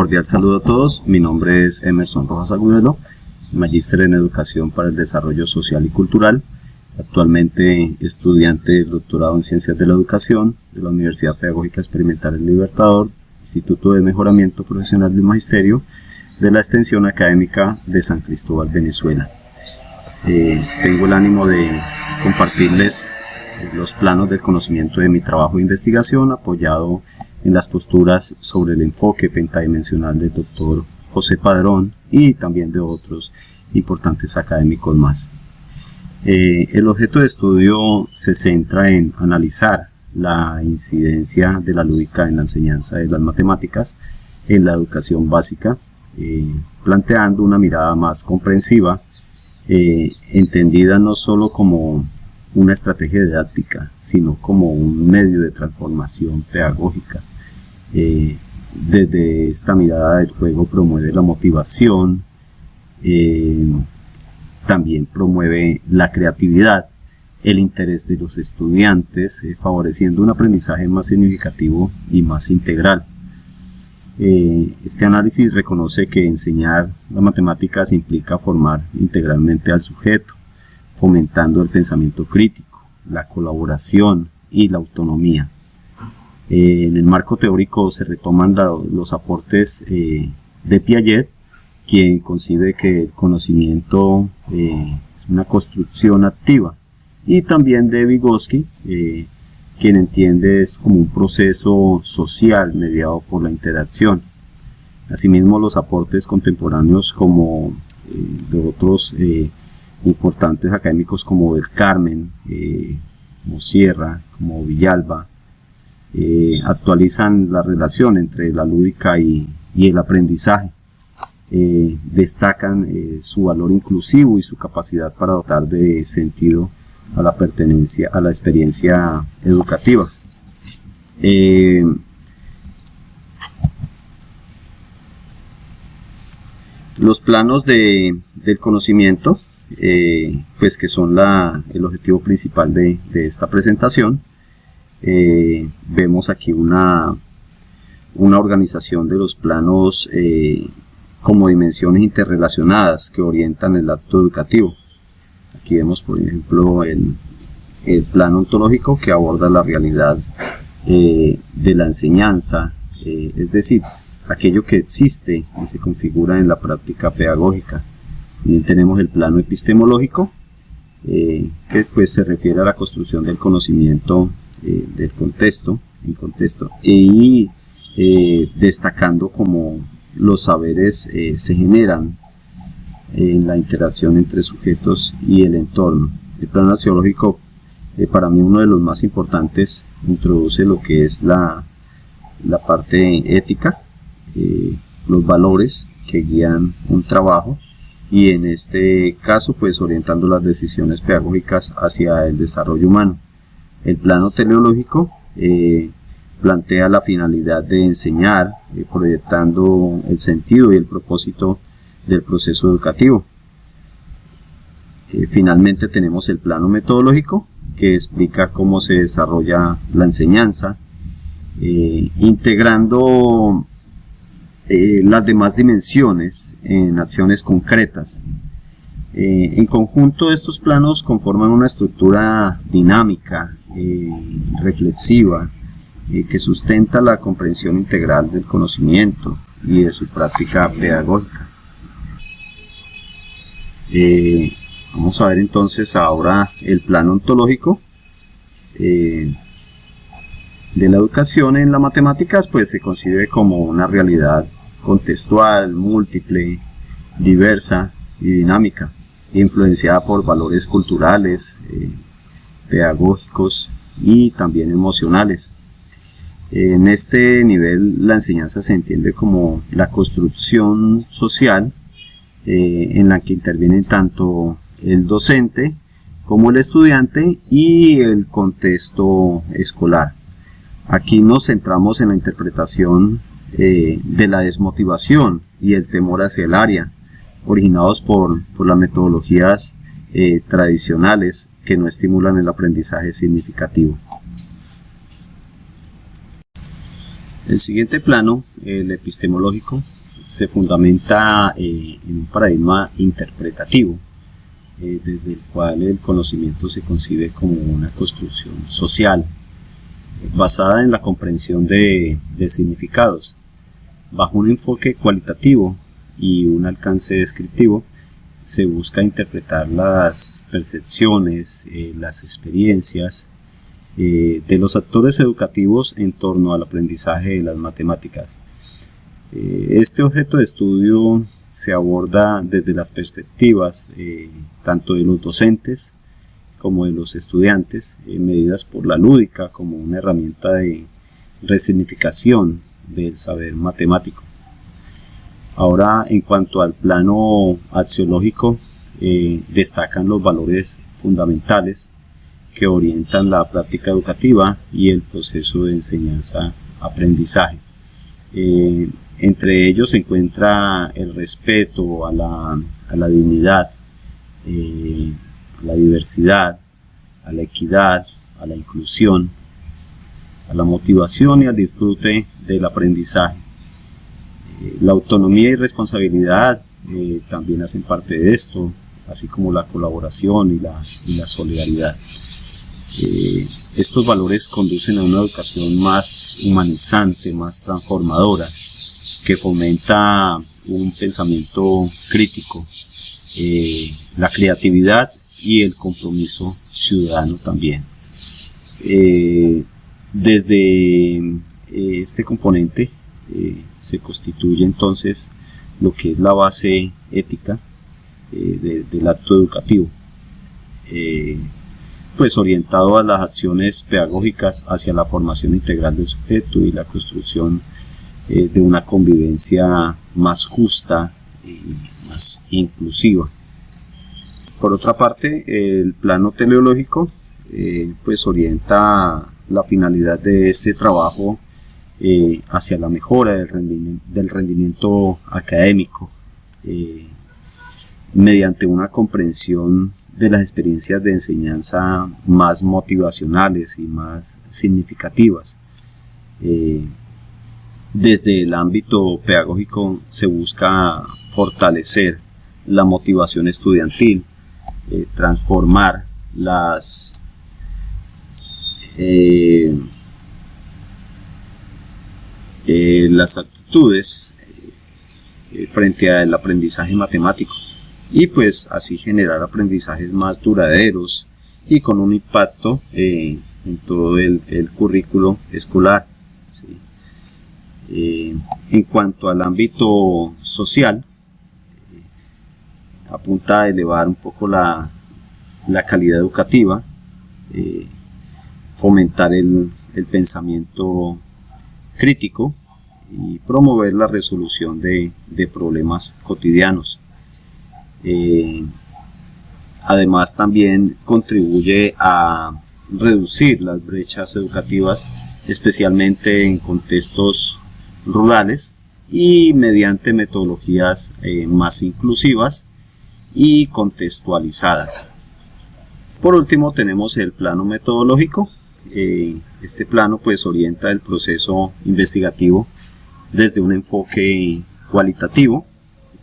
Cordial saludo a todos, mi nombre es Emerson Rojas Agudelo, magíster en Educación para el Desarrollo Social y Cultural, actualmente estudiante del doctorado en Ciencias de la Educación de la Universidad Pedagógica Experimental El Libertador, Instituto de Mejoramiento Profesional del Magisterio de la Extensión Académica de San Cristóbal, Venezuela. Tengo el ánimo de compartirles los planos del conocimiento de mi trabajo de investigación apoyado en las posturas sobre el enfoque pentadimensional del doctor José Padrón y también de otros importantes académicos más. El objeto de estudio se centra en analizar la incidencia de la lúdica en la enseñanza de las matemáticas en la educación básica, planteando una mirada más comprensiva, entendida no solo como una estrategia didáctica, sino como un medio de transformación pedagógica. Desde esta mirada el juego promueve la motivación, también promueve la creatividad, el interés de los estudiantes, favoreciendo un aprendizaje más significativo y más integral. Este análisis reconoce que enseñar las matemáticas implica formar integralmente al sujeto, fomentando el pensamiento crítico, la colaboración y la autonomía. En el marco teórico se retoman los aportes de Piaget, quien concibe que el conocimiento es una construcción activa, y también de Vygotsky, quien entiende esto como un proceso social mediado por la interacción. Asimismo, los aportes contemporáneos como de otros importantes académicos como Del Carmen, como Sierra, como Villalba, actualizan la relación entre la lúdica y el aprendizaje. Destacan su valor inclusivo y su capacidad para dotar de sentido a la pertenencia a la experiencia educativa. Los planos del conocimiento, pues que son el objetivo principal de esta presentación. Vemos aquí una organización de los planos como dimensiones interrelacionadas que orientan el acto educativo. Aquí vemos, por ejemplo, el plano ontológico que aborda la realidad de la enseñanza, es decir, aquello que existe y se configura en la práctica pedagógica. También tenemos el plano epistemológico, que pues se refiere a la construcción del conocimiento del contexto, y destacando cómo los saberes se generan en la interacción entre sujetos y el entorno. El plano axiológico, para mí uno de los más importantes, introduce lo que es la parte ética, los valores que guían un trabajo, y en este caso pues orientando las decisiones pedagógicas hacia el desarrollo humano. El plano teleológico plantea la finalidad de enseñar, proyectando el sentido y el propósito del proceso educativo. Finalmente tenemos el plano metodológico, que explica cómo se desarrolla la enseñanza, integrando las demás dimensiones en acciones concretas. En conjunto, estos planos conforman una estructura dinámica, reflexiva, que sustenta la comprensión integral del conocimiento y de su práctica pedagógica. Vamos a ver entonces ahora el plano ontológico de la educación en las matemáticas. Pues se concibe como una realidad contextual, múltiple, diversa y dinámica, influenciada por valores culturales, pedagógicos y también emocionales. En este nivel la enseñanza se entiende como la construcción social en la que intervienen tanto el docente como el estudiante y el contexto escolar. Aquí nos centramos en la interpretación de la desmotivación y el temor hacia el área, originados por las metodologías tradicionales que no estimulan el aprendizaje significativo. El siguiente plano, el epistemológico, se fundamenta en un paradigma interpretativo, desde el cual el conocimiento se concibe como una construcción social, basada en la comprensión de significados, bajo un enfoque cualitativo y un alcance descriptivo. Se busca interpretar las percepciones, las experiencias de los actores educativos en torno al aprendizaje de las matemáticas. Este objeto de estudio se aborda desde las perspectivas tanto de los docentes como de los estudiantes, medidas por la lúdica como una herramienta de resignificación del saber matemático. Ahora, en cuanto al plano axiológico, destacan los valores fundamentales que orientan la práctica educativa y el proceso de enseñanza-aprendizaje. Entre ellos se encuentra el respeto a la dignidad, a la diversidad, a la equidad, a la inclusión, a la motivación y al disfrute del aprendizaje. La autonomía y responsabilidad también hacen parte de esto, así como la colaboración y la solidaridad. Estos valores conducen a una educación más humanizante, más transformadora, que fomenta un pensamiento crítico, la creatividad y el compromiso ciudadano también. Desde este componente se constituye entonces lo que es la base ética del acto educativo, pues orientado a las acciones pedagógicas hacia la formación integral del sujeto y la construcción de una convivencia más justa y más inclusiva. Por otra parte, el plano teleológico pues orienta la finalidad de este trabajo hacia la mejora del rendimiento académico, mediante una comprensión de las experiencias de enseñanza más motivacionales y más significativas. Desde el ámbito pedagógico se busca fortalecer la motivación estudiantil, transformar las actitudes frente al aprendizaje matemático y pues así generar aprendizajes más duraderos y con un impacto en todo el currículo escolar, ¿sí? En cuanto al ámbito social, apunta a elevar un poco la calidad educativa, fomentar el pensamiento crítico y promover la resolución de problemas cotidianos. Además también contribuye a reducir las brechas educativas, especialmente en contextos rurales y mediante metodologías más inclusivas y contextualizadas. Por último tenemos el plano metodológico. Este plano pues orienta el proceso investigativo desde un enfoque cualitativo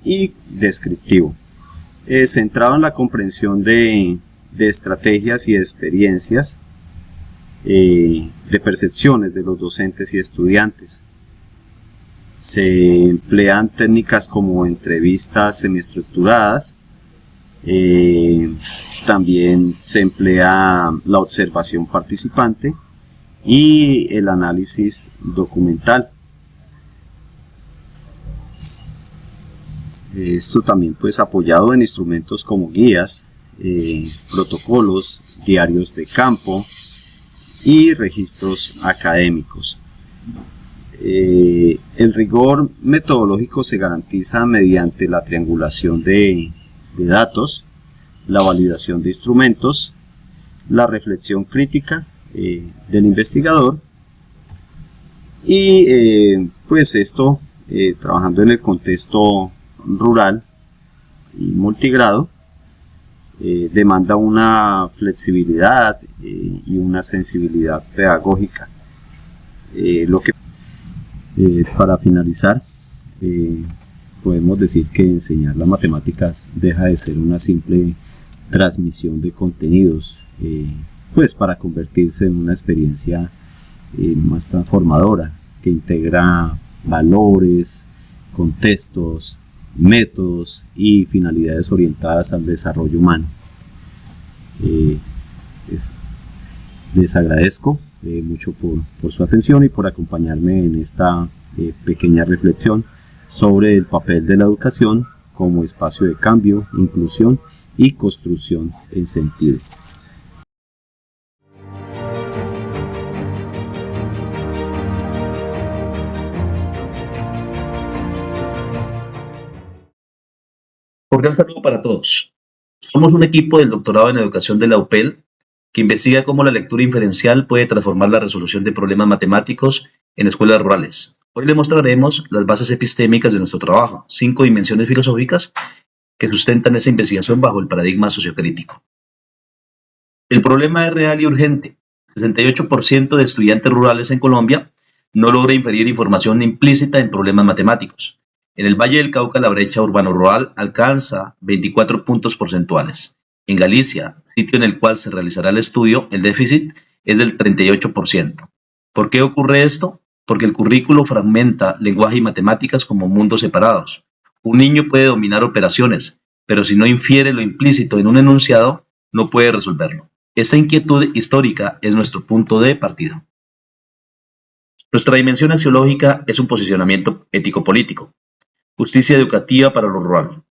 y descriptivo, centrado en la comprensión de estrategias y de experiencias, de percepciones de los docentes y estudiantes. Se emplean técnicas como entrevistas semiestructuradas, también se emplea la observación participante y el análisis documental. Esto también pues apoyado en instrumentos como guías, protocolos, diarios de campo y registros académicos. El rigor metodológico se garantiza mediante la triangulación de datos, la validación de instrumentos, la reflexión crítica del investigador y pues esto trabajando en el contexto rural y multigrado demanda una flexibilidad y una sensibilidad pedagógica, lo que Para finalizar, podemos decir que enseñar las matemáticas deja de ser una simple transmisión de contenidos, pues para convertirse en una experiencia más transformadora, que integra valores, contextos, métodos y finalidades orientadas al desarrollo humano. Les agradezco mucho por su atención y por acompañarme en esta pequeña reflexión sobre el papel de la educación como espacio de cambio, inclusión y construcción en sentido. Cordial saludo para todos. Somos un equipo del doctorado en educación de la UPEL que investiga cómo la lectura inferencial puede transformar la resolución de problemas matemáticos en escuelas rurales. Hoy le mostraremos las bases epistémicas de nuestro trabajo, 5 dimensiones filosóficas que sustentan esa investigación bajo el paradigma sociocrítico. El problema es real y urgente. 68% de estudiantes rurales en Colombia no logra inferir información implícita en problemas matemáticos. En el Valle del Cauca la brecha urbano-rural alcanza 24 puntos porcentuales. En Galicia, sitio en el cual se realizará el estudio, el déficit es del 38%. ¿Por qué ocurre esto? Porque el currículo fragmenta lenguaje y matemáticas como mundos separados. Un niño puede dominar operaciones, pero si no infiere lo implícito en un enunciado, no puede resolverlo. Esta inquietud histórica es nuestro punto de partida. Nuestra dimensión axiológica es un posicionamiento ético-político. Justicia educativa para lo rural.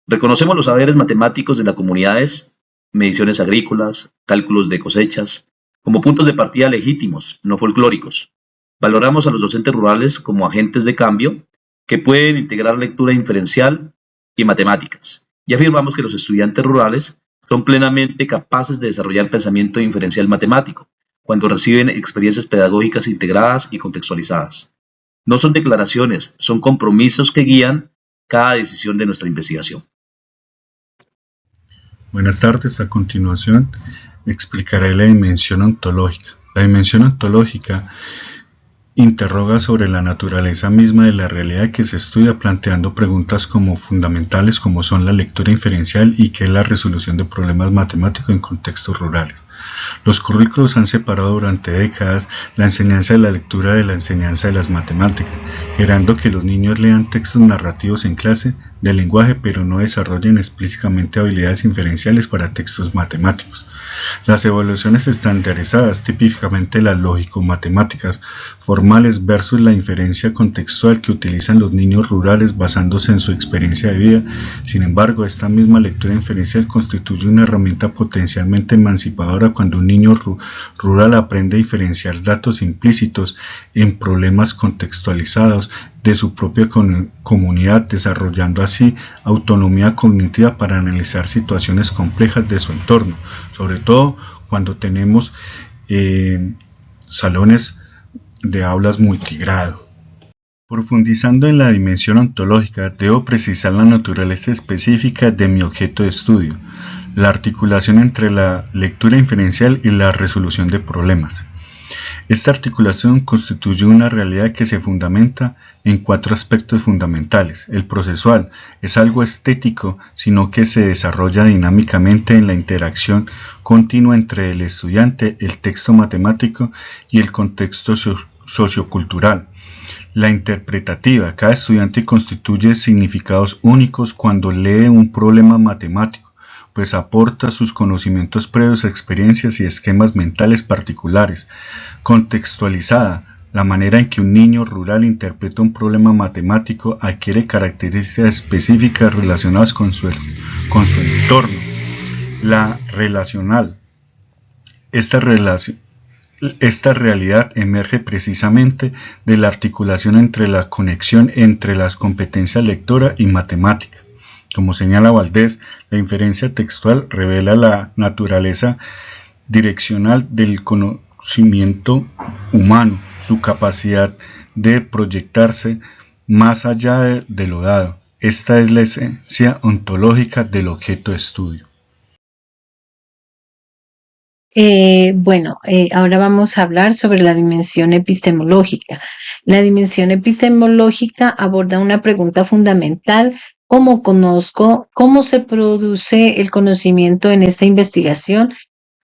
Reconocemos los saberes matemáticos de las comunidades, mediciones agrícolas, cálculos de cosechas, como puntos de partida legítimos, no folclóricos. Valoramos a los docentes rurales como agentes de cambio que pueden integrar lectura inferencial y matemáticas. Y afirmamos que los estudiantes rurales son plenamente capaces de desarrollar pensamiento inferencial matemático cuando reciben experiencias pedagógicas integradas y contextualizadas. No son declaraciones, son compromisos que guían cada decisión de nuestra investigación. Buenas tardes, a continuación explicaré la dimensión ontológica. La dimensión ontológica interroga sobre la naturaleza misma de la realidad que se estudia, planteando preguntas como fundamentales como son la lectura inferencial y qué es la resolución de problemas matemáticos en contextos rurales. Los currículos han separado durante décadas la enseñanza de la lectura de la enseñanza de las matemáticas, generando que los niños lean textos narrativos en clase de lenguaje pero no desarrollen explícitamente habilidades inferenciales para textos matemáticos. Las evaluaciones estandarizadas, típicamente las lógico-matemáticas formales versus la inferencia contextual que utilizan los niños rurales basándose en su experiencia de vida. Sin embargo, esta misma lectura inferencial constituye una herramienta potencialmente emancipadora cuando un niño rural aprende a diferenciar datos implícitos en problemas contextualizados de su propia comunidad, desarrollando así autonomía cognitiva para analizar situaciones complejas de su entorno, sobre todo cuando tenemos salones de aulas multigrado. Profundizando en la dimensión ontológica, debo precisar la naturaleza específica de mi objeto de estudio, la articulación entre la lectura inferencial y la resolución de problemas. Esta articulación constituye una realidad que se fundamenta en 4 aspectos fundamentales. El procesual es algo estético, sino que se desarrolla dinámicamente en la interacción continua entre el estudiante, el texto matemático y el contexto sociocultural. La interpretativa, cada estudiante constituye significados únicos cuando lee un problema matemático, pues aporta sus conocimientos previos, experiencias y esquemas mentales particulares. Contextualizada, la manera en que un niño rural interpreta un problema matemático adquiere características específicas relacionadas con su entorno. La relacional. Esta realidad emerge precisamente de la articulación entre la conexión entre las competencias lectora y matemática. Como señala Valdés, la inferencia textual revela la naturaleza direccional del conocimiento humano, su capacidad de proyectarse más allá de lo dado. Esta es la esencia ontológica del objeto de estudio. Ahora vamos a hablar sobre la dimensión epistemológica. La dimensión epistemológica aborda una pregunta fundamental: ¿cómo conozco? ¿Cómo se produce el conocimiento en esta investigación?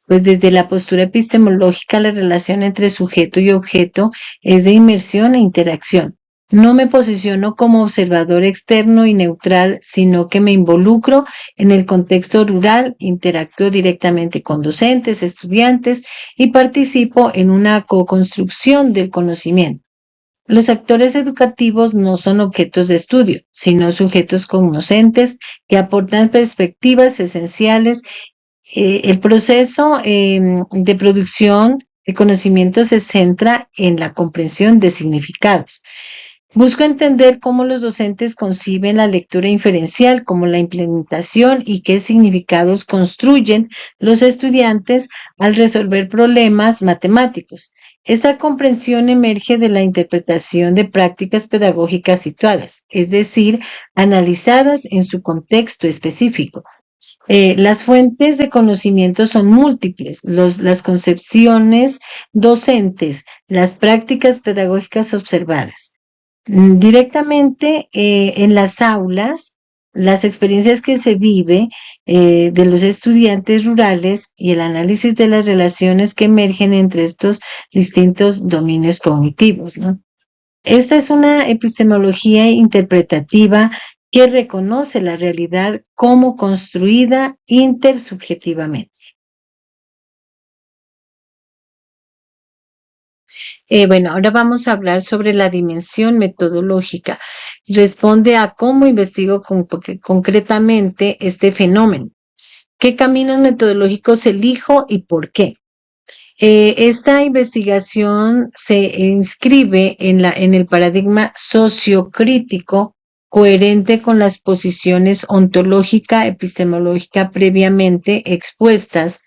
Pues desde la postura epistemológica, la relación entre sujeto y objeto es de inmersión e interacción. No me posiciono como observador externo y neutral, sino que me involucro en el contexto rural, interactúo directamente con docentes, estudiantes y participo en una co-construcción del conocimiento. Los actores educativos no son objetos de estudio, sino sujetos cognoscentes que aportan perspectivas esenciales. El proceso de producción de conocimiento se centra en la comprensión de significados. Busco entender cómo los docentes conciben la lectura inferencial, cómo la implementación y qué significados construyen los estudiantes al resolver problemas matemáticos. Esta comprensión emerge de la interpretación de prácticas pedagógicas situadas, es decir, analizadas en su contexto específico. Las fuentes de conocimiento son múltiples: las concepciones docentes, las prácticas pedagógicas observadas. Directamente en las aulas, las experiencias que se vive de los estudiantes rurales y el análisis de las relaciones que emergen entre estos distintos dominios cognitivos, ¿no? Esta es una epistemología interpretativa que reconoce la realidad como construida intersubjetivamente. Ahora vamos a hablar sobre la dimensión metodológica. Responde a cómo investigo concretamente este fenómeno. ¿Qué caminos metodológicos elijo y por qué? Esta investigación se inscribe en el paradigma sociocrítico, coherente con las posiciones ontológica, epistemológica previamente expuestas.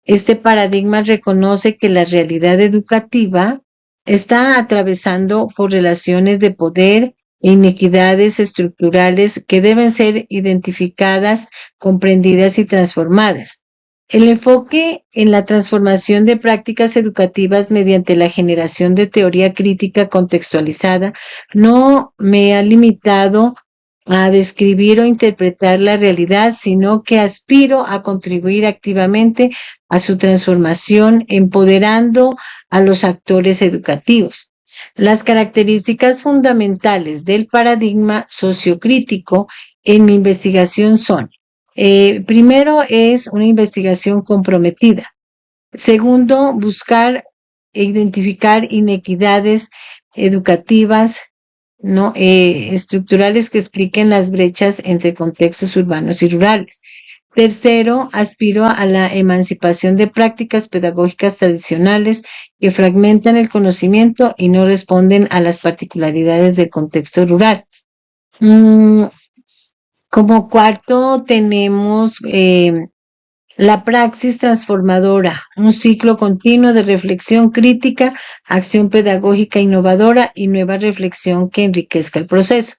Este paradigma reconoce que la realidad educativa está atravesando por relaciones de poder e inequidades estructurales que deben ser identificadas, comprendidas y transformadas. El enfoque en la transformación de prácticas educativas mediante la generación de teoría crítica contextualizada no me ha limitado a describir o interpretar la realidad, sino que aspiro a contribuir activamente a su transformación, empoderando a los actores educativos. Las características fundamentales del paradigma sociocrítico en mi investigación son: primero, es una investigación comprometida. Segundo, buscar e identificar inequidades educativas, ¿no? Estructurales que expliquen las brechas entre contextos urbanos y rurales. Tercero, aspiro a la emancipación de prácticas pedagógicas tradicionales que fragmentan el conocimiento y no responden a las particularidades del contexto rural. Como cuarto tenemos la praxis transformadora, un ciclo continuo de reflexión crítica, acción pedagógica innovadora y nueva reflexión que enriquezca el proceso.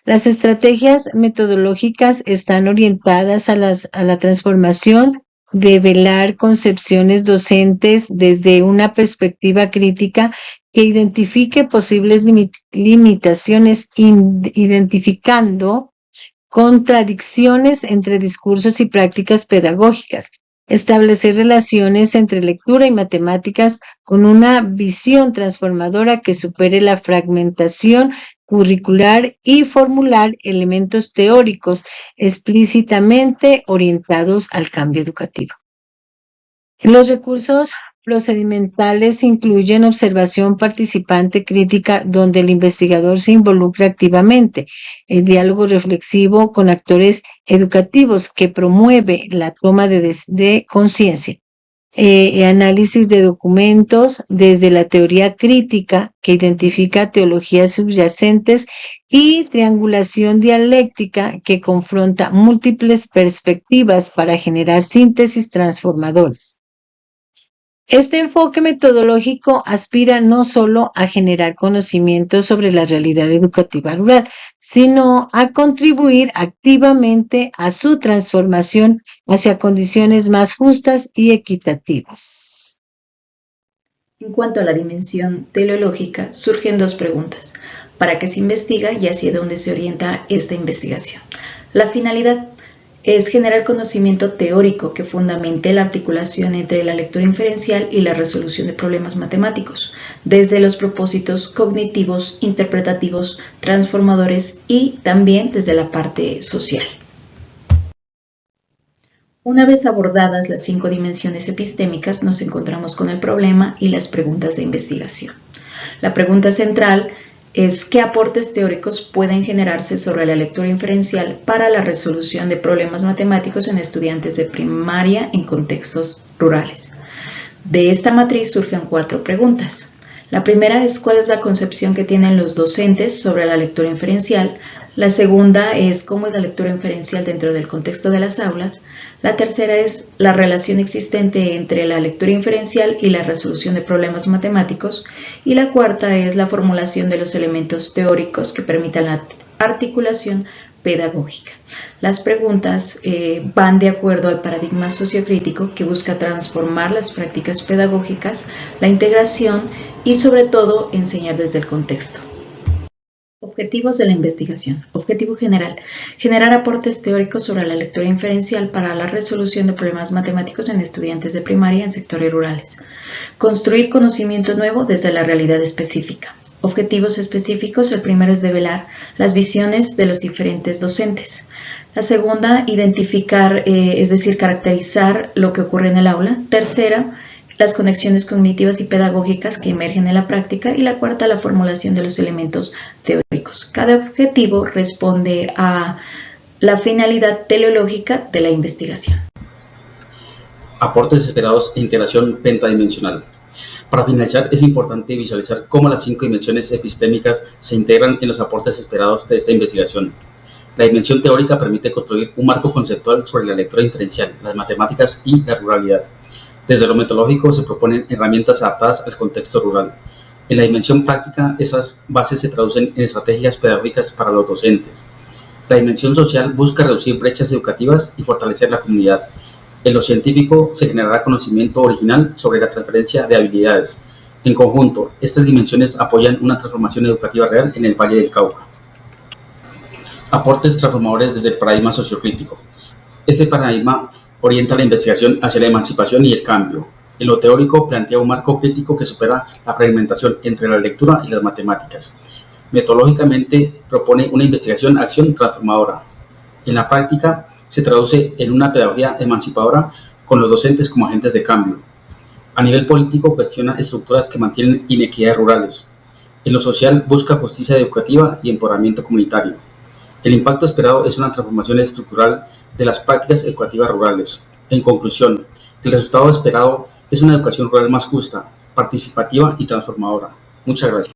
Las estrategias metodológicas están orientadas a la transformación de velar concepciones docentes desde una perspectiva crítica que identifique posibles limitaciones, identificando contradicciones entre discursos y prácticas pedagógicas, establecer relaciones entre lectura y matemáticas con una visión transformadora que supere la fragmentación curricular y formular elementos teóricos explícitamente orientados al cambio educativo. Los recursos procedimentales incluyen observación participante crítica, donde el investigador se involucra activamente, el diálogo reflexivo con actores educativos que promueve la toma de conciencia, análisis de documentos desde la teoría crítica que identifica teologías subyacentes y triangulación dialéctica que confronta múltiples perspectivas para generar síntesis transformadoras. Este enfoque metodológico aspira no solo a generar conocimiento sobre la realidad educativa rural, sino a contribuir activamente a su transformación hacia condiciones más justas y equitativas. En cuanto a la dimensión teleológica, surgen dos preguntas. ¿Para qué se investiga y hacia dónde se orienta esta investigación? La finalidad es generar conocimiento teórico que fundamente la articulación entre la lectura inferencial y la resolución de problemas matemáticos, desde los propósitos cognitivos, interpretativos, transformadores y también desde la parte social. Una vez abordadas las 5 dimensiones epistémicas, nos encontramos con el problema y las preguntas de investigación. La pregunta central es qué aportes teóricos pueden generarse sobre la lectura inferencial para la resolución de problemas matemáticos en estudiantes de primaria en contextos rurales. De esta matriz surgen 4 preguntas. La primera es cuál es la concepción que tienen los docentes sobre la lectura inferencial. La segunda es cómo es la lectura inferencial dentro del contexto de las aulas. La tercera es la relación existente entre la lectura inferencial y la resolución de problemas matemáticos. Y la cuarta es la formulación de los elementos teóricos que permitan la articulación pedagógica. Las preguntas van de acuerdo al paradigma sociocrítico que busca transformar las prácticas pedagógicas, la integración y sobre todo enseñar desde el contexto. Objetivos de la investigación. Objetivo general. Generar aportes teóricos sobre la lectura inferencial para la resolución de problemas matemáticos en estudiantes de primaria en sectores rurales. Construir conocimiento nuevo desde la realidad específica. Objetivos específicos. El primero es develar las visiones de los diferentes docentes. La segunda, identificar, es decir, caracterizar lo que ocurre en el aula. Tercera, las conexiones cognitivas y pedagógicas que emergen en la práctica. Y la cuarta, la formulación de los elementos teóricos. Cada objetivo responde a la finalidad teleológica de la investigación. Aportes esperados e integración pentadimensional. Para finalizar, es importante visualizar cómo las 5 dimensiones epistémicas se integran en los aportes esperados de esta investigación. La dimensión teórica permite construir un marco conceptual sobre la lectura inferencial, las matemáticas y la ruralidad. Desde lo metodológico se proponen herramientas adaptadas al contexto rural. En la dimensión práctica, esas bases se traducen en estrategias pedagógicas para los docentes. La dimensión social busca reducir brechas educativas y fortalecer la comunidad. En lo científico se generará conocimiento original sobre la transferencia de habilidades. En conjunto, estas dimensiones apoyan una transformación educativa real en el Valle del Cauca. Aportes transformadores desde el paradigma sociocrítico. Este paradigma orienta la investigación hacia la emancipación y el cambio. En lo teórico plantea un marco crítico que supera la fragmentación entre la lectura y las matemáticas. Metodológicamente propone una investigación-acción transformadora. En la práctica se traduce en una pedagogía emancipadora con los docentes como agentes de cambio. A nivel político cuestiona estructuras que mantienen inequidades rurales. En lo social busca justicia educativa y empoderamiento comunitario. El impacto esperado es una transformación estructural de las prácticas educativas rurales. En conclusión, el resultado esperado es una educación rural más justa, participativa y transformadora. Muchas gracias.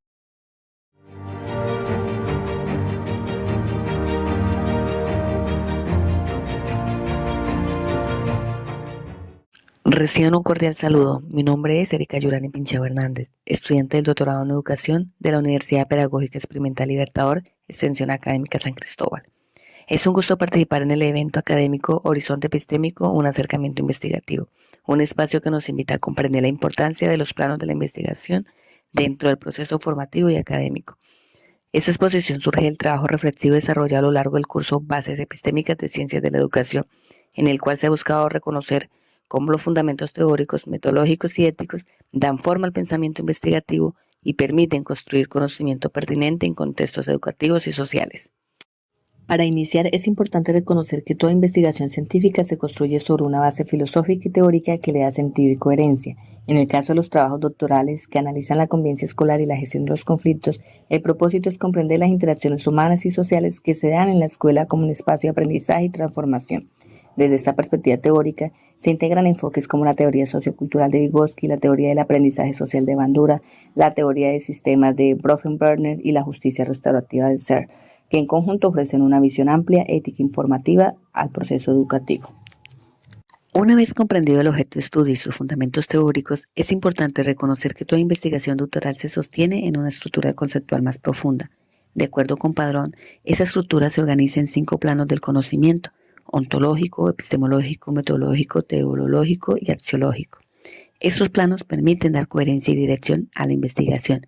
Reciban un cordial saludo. Mi nombre es Erika Yurani Pincheo Hernández, estudiante del doctorado en Educación de la Universidad Pedagógica Experimental Libertador, Extensión Académica San Cristóbal. Es un gusto participar en el evento académico Horizonte Epistémico, un acercamiento investigativo, un espacio que nos invita a comprender la importancia de los planos de la investigación dentro del proceso formativo y académico. Esta exposición surge del trabajo reflexivo desarrollado a lo largo del curso Bases Epistémicas de Ciencias de la Educación, en el cual se ha buscado reconocer cómo los fundamentos teóricos, metodológicos y éticos dan forma al pensamiento investigativo y permiten construir conocimiento pertinente en contextos educativos y sociales. Para iniciar, es importante reconocer que toda investigación científica se construye sobre una base filosófica y teórica que le da sentido y coherencia. En el caso de los trabajos doctorales que analizan la convivencia escolar y la gestión de los conflictos, el propósito es comprender las interacciones humanas y sociales que se dan en la escuela como un espacio de aprendizaje y transformación. Desde esta perspectiva teórica, se integran enfoques como la teoría sociocultural de Vygotsky, la teoría del aprendizaje social de Bandura, la teoría de sistemas de Bronfenbrenner y la justicia restaurativa de Searle, que en conjunto ofrecen una visión amplia, ética e informativa al proceso educativo. Una vez comprendido el objeto de estudio y sus fundamentos teóricos, es importante reconocer que toda investigación doctoral se sostiene en una estructura conceptual más profunda. De acuerdo con Padrón, esa estructura se organiza en 5 planos del conocimiento: ontológico, epistemológico, metodológico, teológico y axiológico. Estos planos permiten dar coherencia y dirección a la investigación.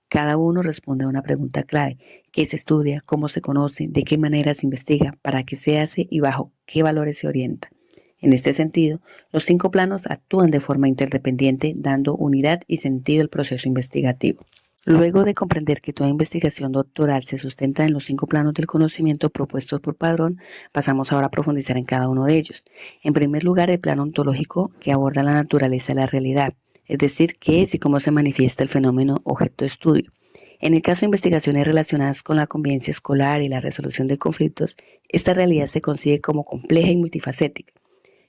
Cada uno responde a una pregunta clave: ¿qué se estudia? ¿Cómo se conoce? ¿De qué manera se investiga? ¿Para qué se hace? ¿Y bajo qué valores se orienta? En este sentido, los 5 planos actúan de forma interdependiente, dando unidad y sentido al proceso investigativo. Luego de comprender que toda investigación doctoral se sustenta en los 5 planos del conocimiento propuestos por Padrón, pasamos ahora a profundizar en cada uno de ellos. En primer lugar, el plano ontológico, que aborda la naturaleza de la realidad, es decir, qué es y cómo se manifiesta el fenómeno objeto de estudio. En el caso de investigaciones relacionadas con la convivencia escolar y la resolución de conflictos, esta realidad se concibe como compleja y multifacética,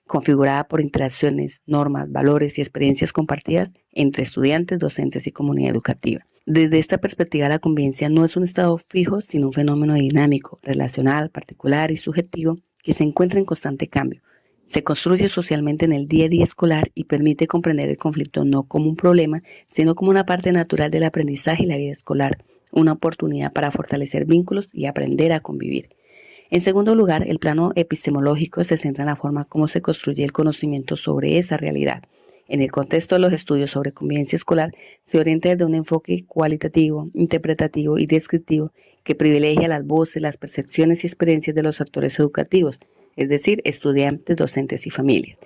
configurada por interacciones, normas, valores y experiencias compartidas entre estudiantes, docentes y comunidad educativa. Desde esta perspectiva, la convivencia no es un estado fijo, sino un fenómeno dinámico, relacional, particular y subjetivo que se encuentra en constante cambio. Se construye socialmente en el día a día escolar y permite comprender el conflicto no como un problema, sino como una parte natural del aprendizaje y la vida escolar, una oportunidad para fortalecer vínculos y aprender a convivir. En segundo lugar, el plano epistemológico se centra en la forma como se construye el conocimiento sobre esa realidad. En el contexto de los estudios sobre convivencia escolar, se orienta desde un enfoque cualitativo, interpretativo y descriptivo que privilegia las voces, las percepciones y experiencias de los actores educativos, es decir, estudiantes, docentes y familias.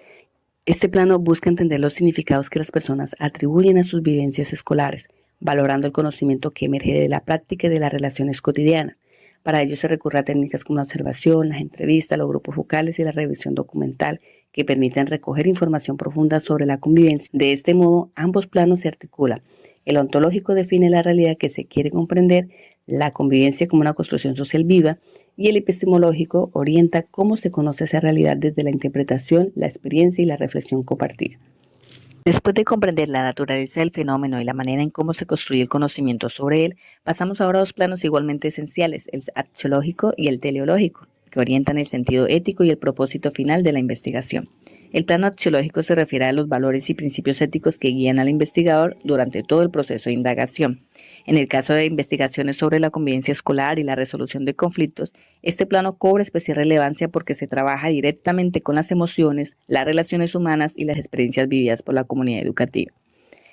Este plano busca entender los significados que las personas atribuyen a sus vivencias escolares, valorando el conocimiento que emerge de la práctica y de las relaciones cotidianas. Para ello se recurre a técnicas como la observación, las entrevistas, los grupos focales y la revisión documental, que permiten recoger información profunda sobre la convivencia. De este modo, ambos planos se articulan. El ontológico define la realidad que se quiere comprender, la convivencia como una construcción social viva, y el epistemológico orienta cómo se conoce esa realidad desde la interpretación, la experiencia y la reflexión compartida. Después de comprender la naturaleza del fenómeno y la manera en cómo se construye el conocimiento sobre él, pasamos ahora a 2 planos igualmente esenciales, el axiológico y el teleológico, que orientan el sentido ético y el propósito final de la investigación. El plano axiológico se refiere a los valores y principios éticos que guían al investigador durante todo el proceso de indagación. En el caso de investigaciones sobre la convivencia escolar y la resolución de conflictos, este plano cobra especial relevancia porque se trabaja directamente con las emociones, las relaciones humanas y las experiencias vividas por la comunidad educativa.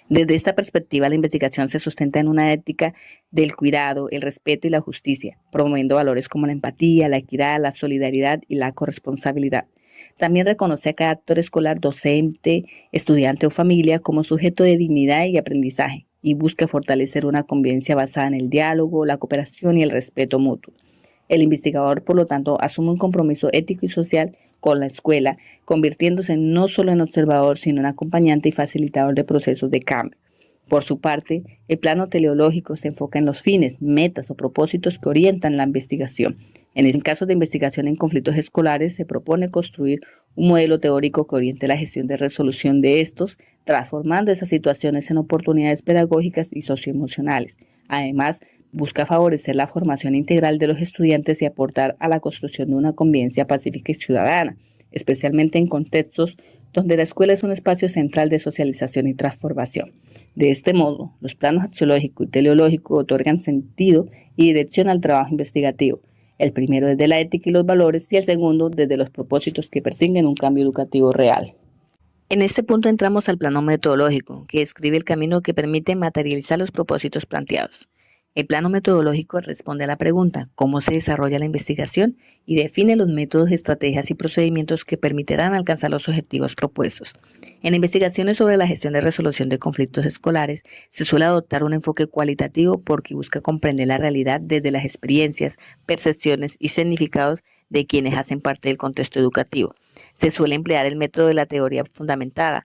Desde esta perspectiva, la investigación se sustenta en una ética del cuidado, el respeto y la justicia, promoviendo valores como la empatía, la equidad, la solidaridad y la corresponsabilidad. También reconoce a cada actor escolar, docente, estudiante o familia como sujeto de dignidad y aprendizaje, y busca fortalecer una convivencia basada en el diálogo, la cooperación y el respeto mutuo. El investigador, por lo tanto, asume un compromiso ético y social con la escuela, convirtiéndose no solo en observador, sino en acompañante y facilitador de procesos de cambio. Por su parte, el plano teleológico se enfoca en los fines, metas o propósitos que orientan la investigación. En casos de investigación en conflictos escolares, se propone construir un modelo teórico que oriente la gestión de resolución de estos, transformando esas situaciones en oportunidades pedagógicas y socioemocionales. Además, busca favorecer la formación integral de los estudiantes y aportar a la construcción de una convivencia pacífica y ciudadana, especialmente en contextos donde la escuela es un espacio central de socialización y transformación. De este modo, los planos axiológico y teleológico otorgan sentido y dirección al trabajo investigativo, el primero desde la ética y los valores y el segundo desde los propósitos que persiguen un cambio educativo real. En este punto entramos al plano metodológico, que describe el camino que permite materializar los propósitos planteados. El plano metodológico responde a la pregunta ¿cómo se desarrolla la investigación? Y define los métodos, estrategias y procedimientos que permitirán alcanzar los objetivos propuestos. En investigaciones sobre la gestión de resolución de conflictos escolares, se suele adoptar un enfoque cualitativo porque busca comprender la realidad desde las experiencias, percepciones y significados de quienes hacen parte del contexto educativo. Se suele emplear el método de la teoría fundamentada,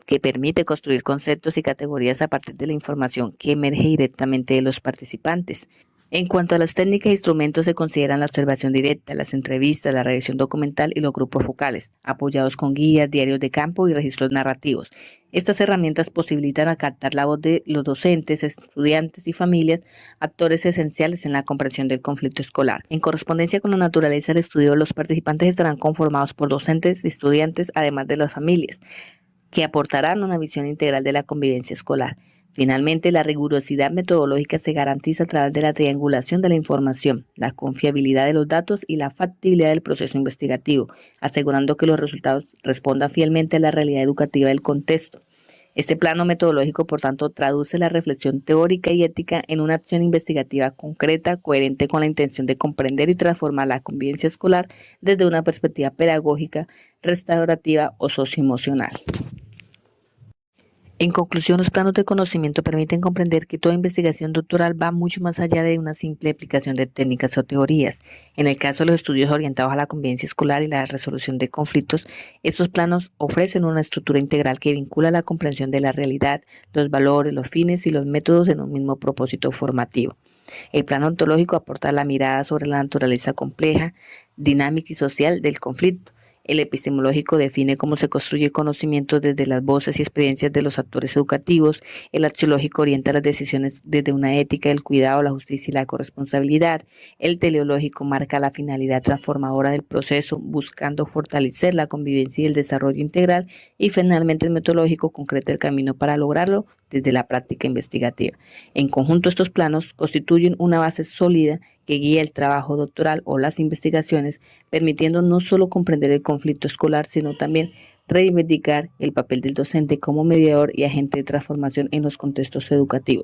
que permite construir conceptos y categorías a partir de la información que emerge directamente de los participantes. En cuanto a las técnicas e instrumentos, se consideran la observación directa, las entrevistas, la revisión documental y los grupos focales, apoyados con guías, diarios de campo y registros narrativos. Estas herramientas posibilitan acatar la voz de los docentes, estudiantes y familias, actores esenciales en la comprensión del conflicto escolar. En correspondencia con la naturaleza del estudio, los participantes estarán conformados por docentes y estudiantes, además de las familias, que aportarán una visión integral de la convivencia escolar. Finalmente, la rigurosidad metodológica se garantiza a través de la triangulación de la información, la confiabilidad de los datos y la factibilidad del proceso investigativo, asegurando que los resultados respondan fielmente a la realidad educativa del contexto. Este plano metodológico, por tanto, traduce la reflexión teórica y ética en una acción investigativa concreta, coherente con la intención de comprender y transformar la convivencia escolar desde una perspectiva pedagógica, restaurativa o socioemocional. En conclusión, los planos de conocimiento permiten comprender que toda investigación doctoral va mucho más allá de una simple aplicación de técnicas o teorías. En el caso de los estudios orientados a la convivencia escolar y la resolución de conflictos, estos planos ofrecen una estructura integral que vincula la comprensión de la realidad, los valores, los fines y los métodos en un mismo propósito formativo. El plano ontológico aporta la mirada sobre la naturaleza compleja, dinámica y social del conflicto. El epistemológico define cómo se construye conocimiento desde las voces y experiencias de los actores educativos. El axiológico orienta las decisiones desde una ética del cuidado, la justicia y la corresponsabilidad. El teleológico marca la finalidad transformadora del proceso, buscando fortalecer la convivencia y el desarrollo integral. Y finalmente el metodológico concreta el camino para lograrlo desde la práctica investigativa. En conjunto, estos planos constituyen una base sólida que guía el trabajo doctoral o las investigaciones, permitiendo no solo comprender el conflicto escolar, sino también reivindicar el papel del docente como mediador y agente de transformación en los contextos educativos.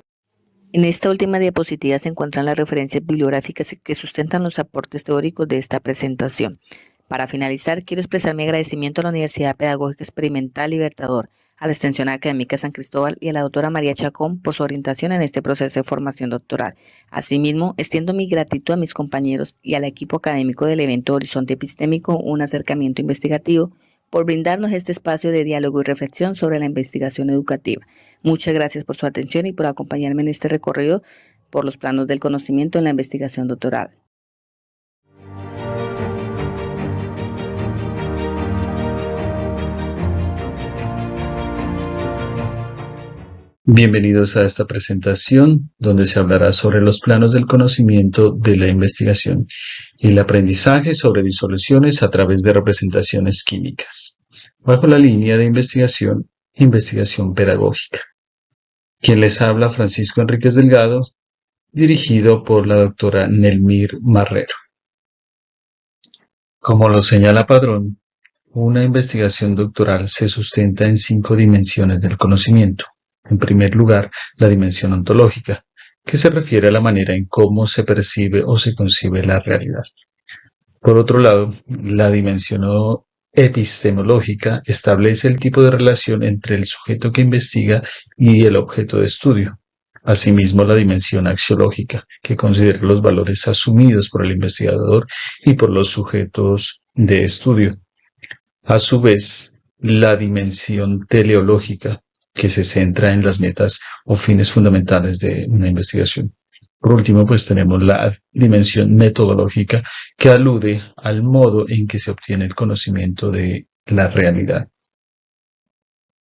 En esta última diapositiva se encuentran las referencias bibliográficas que sustentan los aportes teóricos de esta presentación. Para finalizar, quiero expresar mi agradecimiento a la Universidad Pedagógica Experimental Libertador, a la Extensión Académica San Cristóbal y a la doctora María Chacón por su orientación en este proceso de formación doctoral. Asimismo, extiendo mi gratitud a mis compañeros y al equipo académico del evento Horizonte Epistémico, un acercamiento investigativo, por brindarnos este espacio de diálogo y reflexión sobre la investigación educativa. Muchas gracias por su atención y por acompañarme en este recorrido por los planos del conocimiento en la investigación doctoral. Bienvenidos a esta presentación donde se hablará sobre los planos del conocimiento de la investigación y el aprendizaje sobre disoluciones a través de representaciones químicas, bajo la línea de investigación pedagógica. Quien les habla, Francisco Enríquez Delgado, dirigido por la doctora Nelmir Marrero. Como lo señala Padrón, una investigación doctoral se sustenta en 5 dimensiones del conocimiento. En primer lugar, la dimensión ontológica, que se refiere a la manera en cómo se percibe o se concibe la realidad. Por otro lado, la dimensión epistemológica establece el tipo de relación entre el sujeto que investiga y el objeto de estudio. Asimismo, la dimensión axiológica, que considera los valores asumidos por el investigador y por los sujetos de estudio. A su vez, la dimensión teleológica, que se centra en las metas o fines fundamentales de una investigación. Por último, pues tenemos la dimensión metodológica, que alude al modo en que se obtiene el conocimiento de la realidad.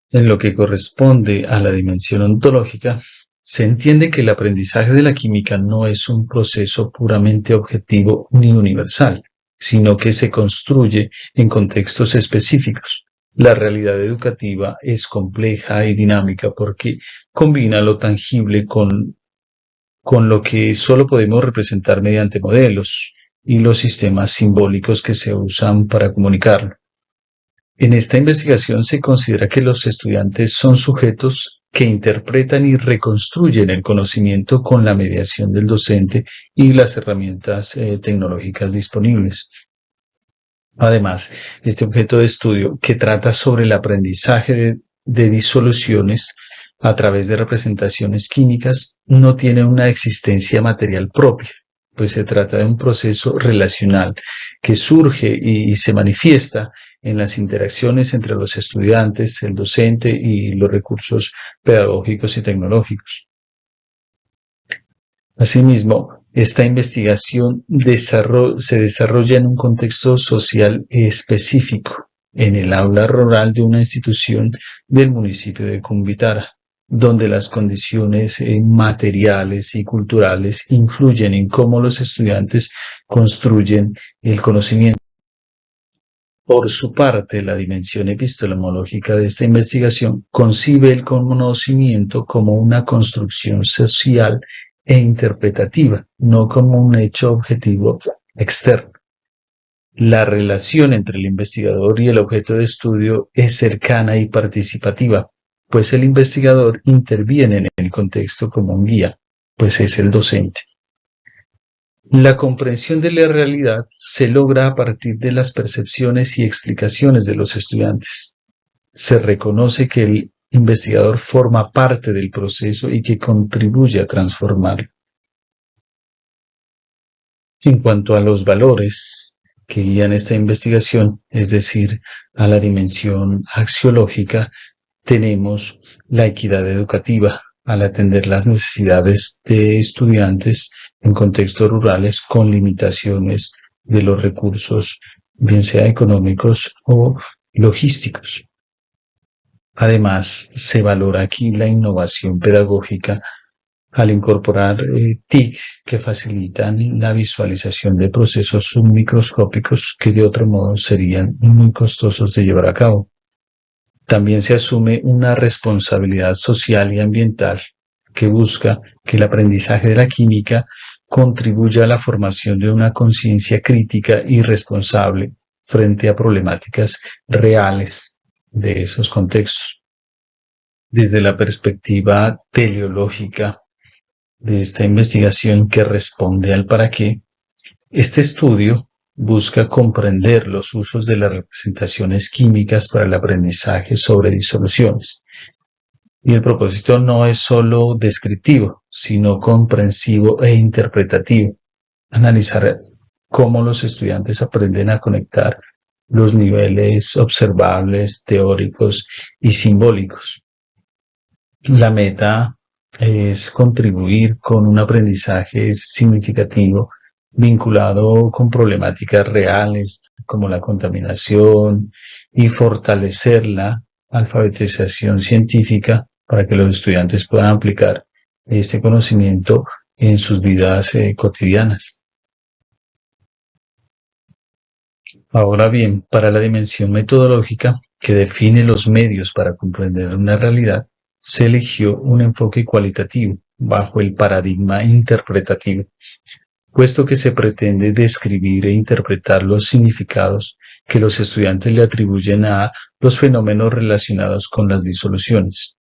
En lo que corresponde a la dimensión ontológica, se entiende que el aprendizaje de la química no es un proceso puramente objetivo ni universal, sino que se construye en contextos específicos. La realidad educativa es compleja y dinámica porque combina lo tangible con lo que solo podemos representar mediante modelos y los sistemas simbólicos que se usan para comunicarlo. En esta investigación se considera que los estudiantes son sujetos que interpretan y reconstruyen el conocimiento con la mediación del docente y las herramientas tecnológicas disponibles. Además, este objeto de estudio, que trata sobre el aprendizaje de disoluciones a través de representaciones químicas, no tiene una existencia material propia, pues se trata de un proceso relacional que surge y se manifiesta en las interacciones entre los estudiantes, el docente y los recursos pedagógicos y tecnológicos. Asimismo, esta investigación se desarrolla en un contexto social específico, en el aula rural de una institución del municipio de Cumbitara, donde las condiciones materiales y culturales influyen en cómo los estudiantes construyen el conocimiento. Por su parte, la dimensión epistemológica de esta investigación concibe el conocimiento como una construcción social e interpretativa, no como un hecho objetivo externo. La relación entre el investigador y el objeto de estudio es cercana y participativa, pues el investigador interviene en el contexto como un guía, pues es el docente. La comprensión de la realidad se logra a partir de las percepciones y explicaciones de los estudiantes. Se reconoce que el investigador forma parte del proceso y que contribuye a transformarlo. En cuanto a los valores que guían esta investigación, es decir, a la dimensión axiológica, tenemos la equidad educativa, al atender las necesidades de estudiantes en contextos rurales con limitaciones de los recursos, bien sea económicos o logísticos. Además, se valora aquí la innovación pedagógica al incorporar TIC que facilitan la visualización de procesos submicroscópicos que de otro modo serían muy costosos de llevar a cabo. También se asume una responsabilidad social y ambiental que busca que el aprendizaje de la química contribuya a la formación de una conciencia crítica y responsable frente a problemáticas reales de esos contextos. Desde la perspectiva teleológica de esta investigación que responde al para qué, este estudio busca comprender los usos de las representaciones químicas para el aprendizaje sobre disoluciones. Y el propósito no es solo descriptivo, sino comprensivo e interpretativo. Analizar cómo los estudiantes aprenden a conectar los niveles observables, teóricos y simbólicos. La meta es contribuir con un aprendizaje significativo vinculado con problemáticas reales como la contaminación y fortalecer la alfabetización científica para que los estudiantes puedan aplicar este conocimiento en sus vidas cotidianas. Ahora bien, para la dimensión metodológica que define los medios para comprender una realidad, se eligió un enfoque cualitativo bajo el paradigma interpretativo, puesto que se pretende describir e interpretar los significados que los estudiantes le atribuyen a los fenómenos relacionados con las disoluciones.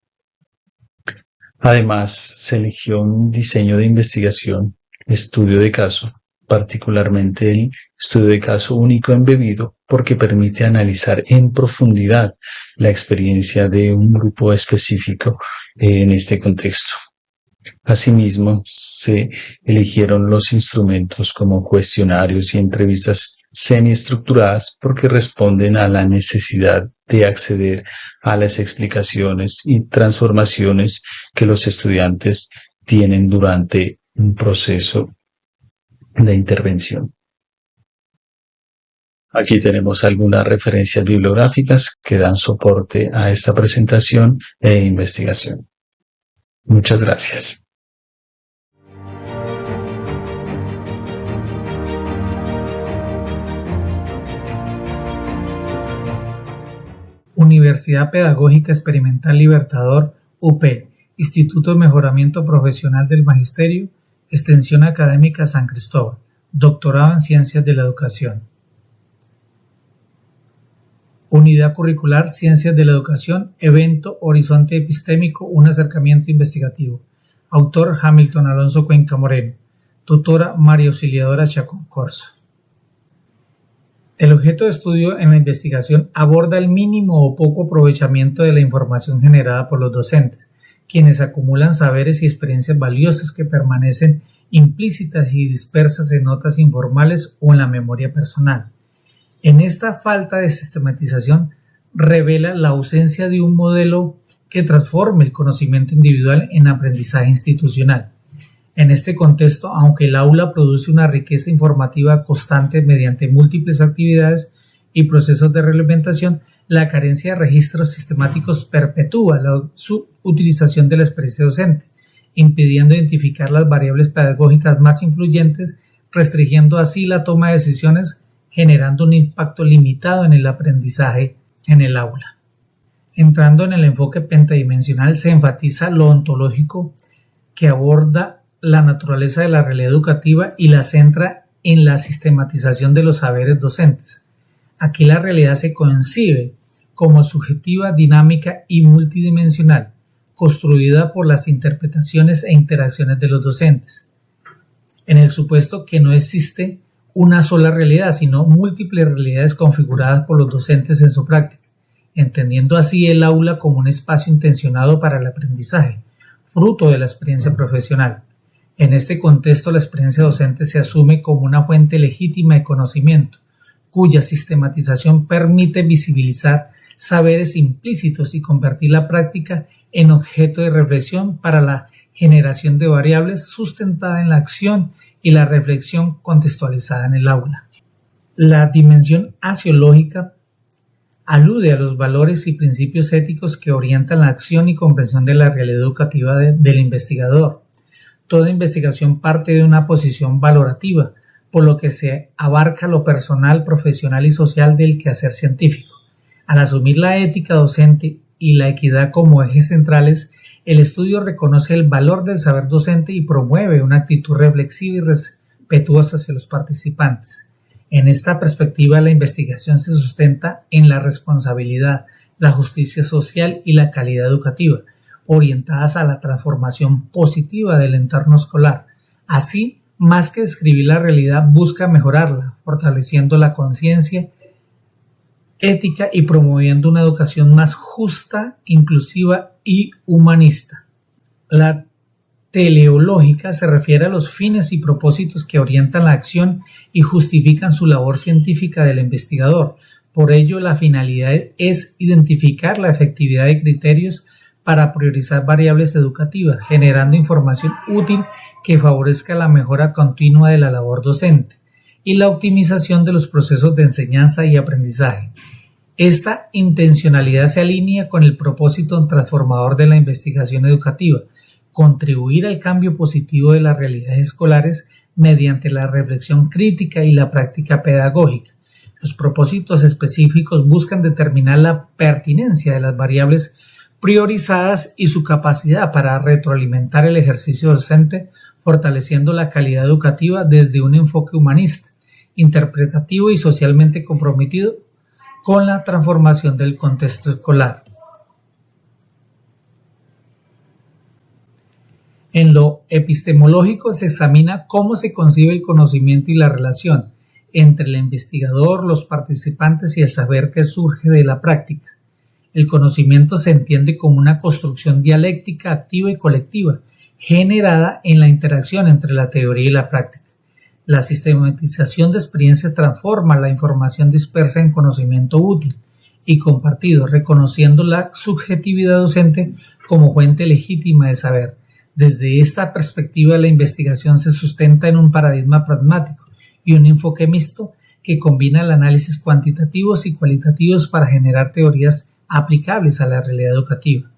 Además, se eligió un diseño de investigación, estudio de caso, particularmente el estudio de caso único embebido, porque permite analizar en profundidad la experiencia de un grupo específico en este contexto. Asimismo, se eligieron los instrumentos como cuestionarios y entrevistas semiestructuradas porque responden a la necesidad de acceder a las explicaciones y transformaciones que los estudiantes tienen durante un proceso de intervención. Aquí tenemos algunas referencias bibliográficas que dan soporte a esta presentación e investigación. Muchas gracias. Universidad Pedagógica Experimental Libertador, UPEL, Instituto de Mejoramiento Profesional del Magisterio, Extensión Académica San Cristóbal, Doctorado en Ciencias de la Educación. Unidad Curricular Ciencias de la Educación, Evento Horizonte Epistémico, un acercamiento investigativo. Autor Hamilton Alonso Cuenca Moreno. Tutora María Auxiliadora Chacón Corzo. El objeto de estudio en la investigación aborda el mínimo o poco aprovechamiento de la información generada por los docentes, quienes acumulan saberes y experiencias valiosas que permanecen implícitas y dispersas en notas informales o en la memoria personal. En esta falta de sistematización revela la ausencia de un modelo que transforme el conocimiento individual en aprendizaje institucional. En este contexto, aunque el aula produce una riqueza informativa constante mediante múltiples actividades, y procesos de realimentación, la carencia de registros sistemáticos perpetúa la subutilización de la experiencia docente, impidiendo identificar las variables pedagógicas más influyentes, restringiendo así la toma de decisiones, generando un impacto limitado en el aprendizaje en el aula. Entrando en el enfoque pentadimensional, se enfatiza lo ontológico, que aborda la naturaleza de la realidad educativa y la centra en la sistematización de los saberes docentes. Aquí la realidad se concibe como subjetiva, dinámica y multidimensional, construida por las interpretaciones e interacciones de los docentes. En el supuesto que no existe una sola realidad, sino múltiples realidades configuradas por los docentes en su práctica, entendiendo así el aula como un espacio intencionado para el aprendizaje, fruto de la experiencia profesional. En este contexto, la experiencia docente se asume como una fuente legítima de conocimiento, cuya sistematización permite visibilizar saberes implícitos y convertir la práctica en objeto de reflexión para la generación de variables sustentada en la acción y la reflexión contextualizada en el aula. La dimensión axiológica alude a los valores y principios éticos que orientan la acción y comprensión de la realidad educativa del investigador. Toda investigación parte de una posición valorativa, por lo que se abarca lo personal, profesional y social del quehacer científico. Al asumir la ética docente y la equidad como ejes centrales, el estudio reconoce el valor del saber docente y promueve una actitud reflexiva y respetuosa hacia los participantes. En esta perspectiva, la investigación se sustenta en la responsabilidad, la justicia social y la calidad educativa, orientadas a la transformación positiva del entorno escolar. Así, más que describir la realidad, busca mejorarla, fortaleciendo la conciencia ética y promoviendo una educación más justa, inclusiva y humanista. La teleológica se refiere a los fines y propósitos que orientan la acción y justifican su labor científica del investigador. Por ello, la finalidad es identificar la efectividad de criterios para priorizar variables educativas, generando información útil que favorezca la mejora continua de la labor docente y la optimización de los procesos de enseñanza y aprendizaje. Esta intencionalidad se alinea con el propósito transformador de la investigación educativa, contribuir al cambio positivo de las realidades escolares mediante la reflexión crítica y la práctica pedagógica. Los propósitos específicos buscan determinar la pertinencia de las variables priorizadas y su capacidad para retroalimentar el ejercicio docente, fortaleciendo la calidad educativa desde un enfoque humanista, interpretativo y socialmente comprometido con la transformación del contexto escolar. En lo epistemológico se examina cómo se concibe el conocimiento y la relación entre el investigador, los participantes y el saber que surge de la práctica. El conocimiento se entiende como una construcción dialéctica activa y colectiva, generada en la interacción entre la teoría y la práctica. La sistematización de experiencias transforma la información dispersa en conocimiento útil y compartido, reconociendo la subjetividad docente como fuente legítima de saber. Desde esta perspectiva, la investigación se sustenta en un paradigma pragmático y un enfoque mixto que combina el análisis cuantitativos y cualitativos para generar teorías aplicables a la realidad educativa.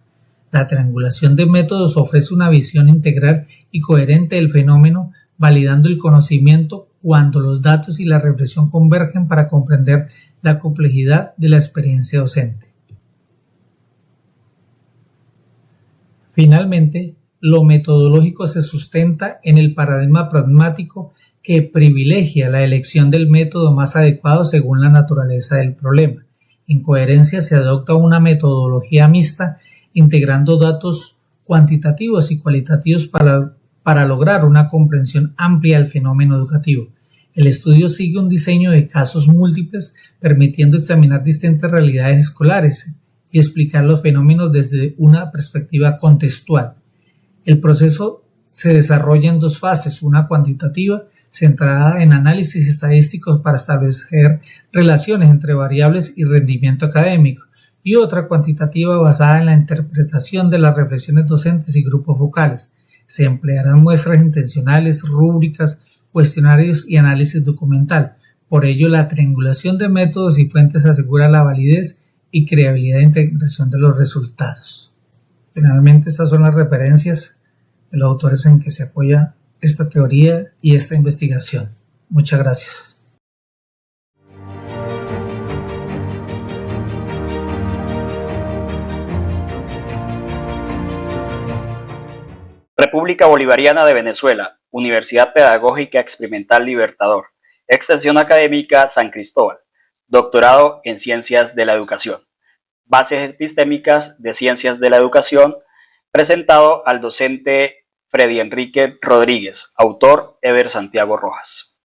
La triangulación de métodos ofrece una visión integral y coherente del fenómeno, validando el conocimiento cuando los datos y la reflexión convergen para comprender la complejidad de la experiencia docente. Finalmente, lo metodológico se sustenta en el paradigma pragmático que privilegia la elección del método más adecuado según la naturaleza del problema. En coherencia se adopta una metodología mixta, integrando datos cuantitativos y cualitativos para lograr una comprensión amplia del fenómeno educativo. El estudio sigue un diseño de casos múltiples, permitiendo examinar distintas realidades escolares y explicar los fenómenos desde una perspectiva contextual. El proceso se desarrolla en dos fases, una cuantitativa, centrada en análisis estadísticos para establecer relaciones entre variables y rendimiento académico, y otra cuantitativa basada en la interpretación de las reflexiones docentes y grupos focales. Se emplearán muestras intencionales, rúbricas, cuestionarios y análisis documental, Por ello, la triangulación de métodos y fuentes asegura la validez y creabilidad de integración de los resultados. Finalmente, estas son las referencias de los autores en que se apoya esta teoría y esta investigación. Muchas gracias. República Bolivariana de Venezuela, Universidad Pedagógica Experimental Libertador, Extensión Académica San Cristóbal, Doctorado en Ciencias de la Educación, Bases Epistémicas de Ciencias de la Educación, presentado al docente Freddy Enrique Rodríguez, autor Ever Santiago Rojas.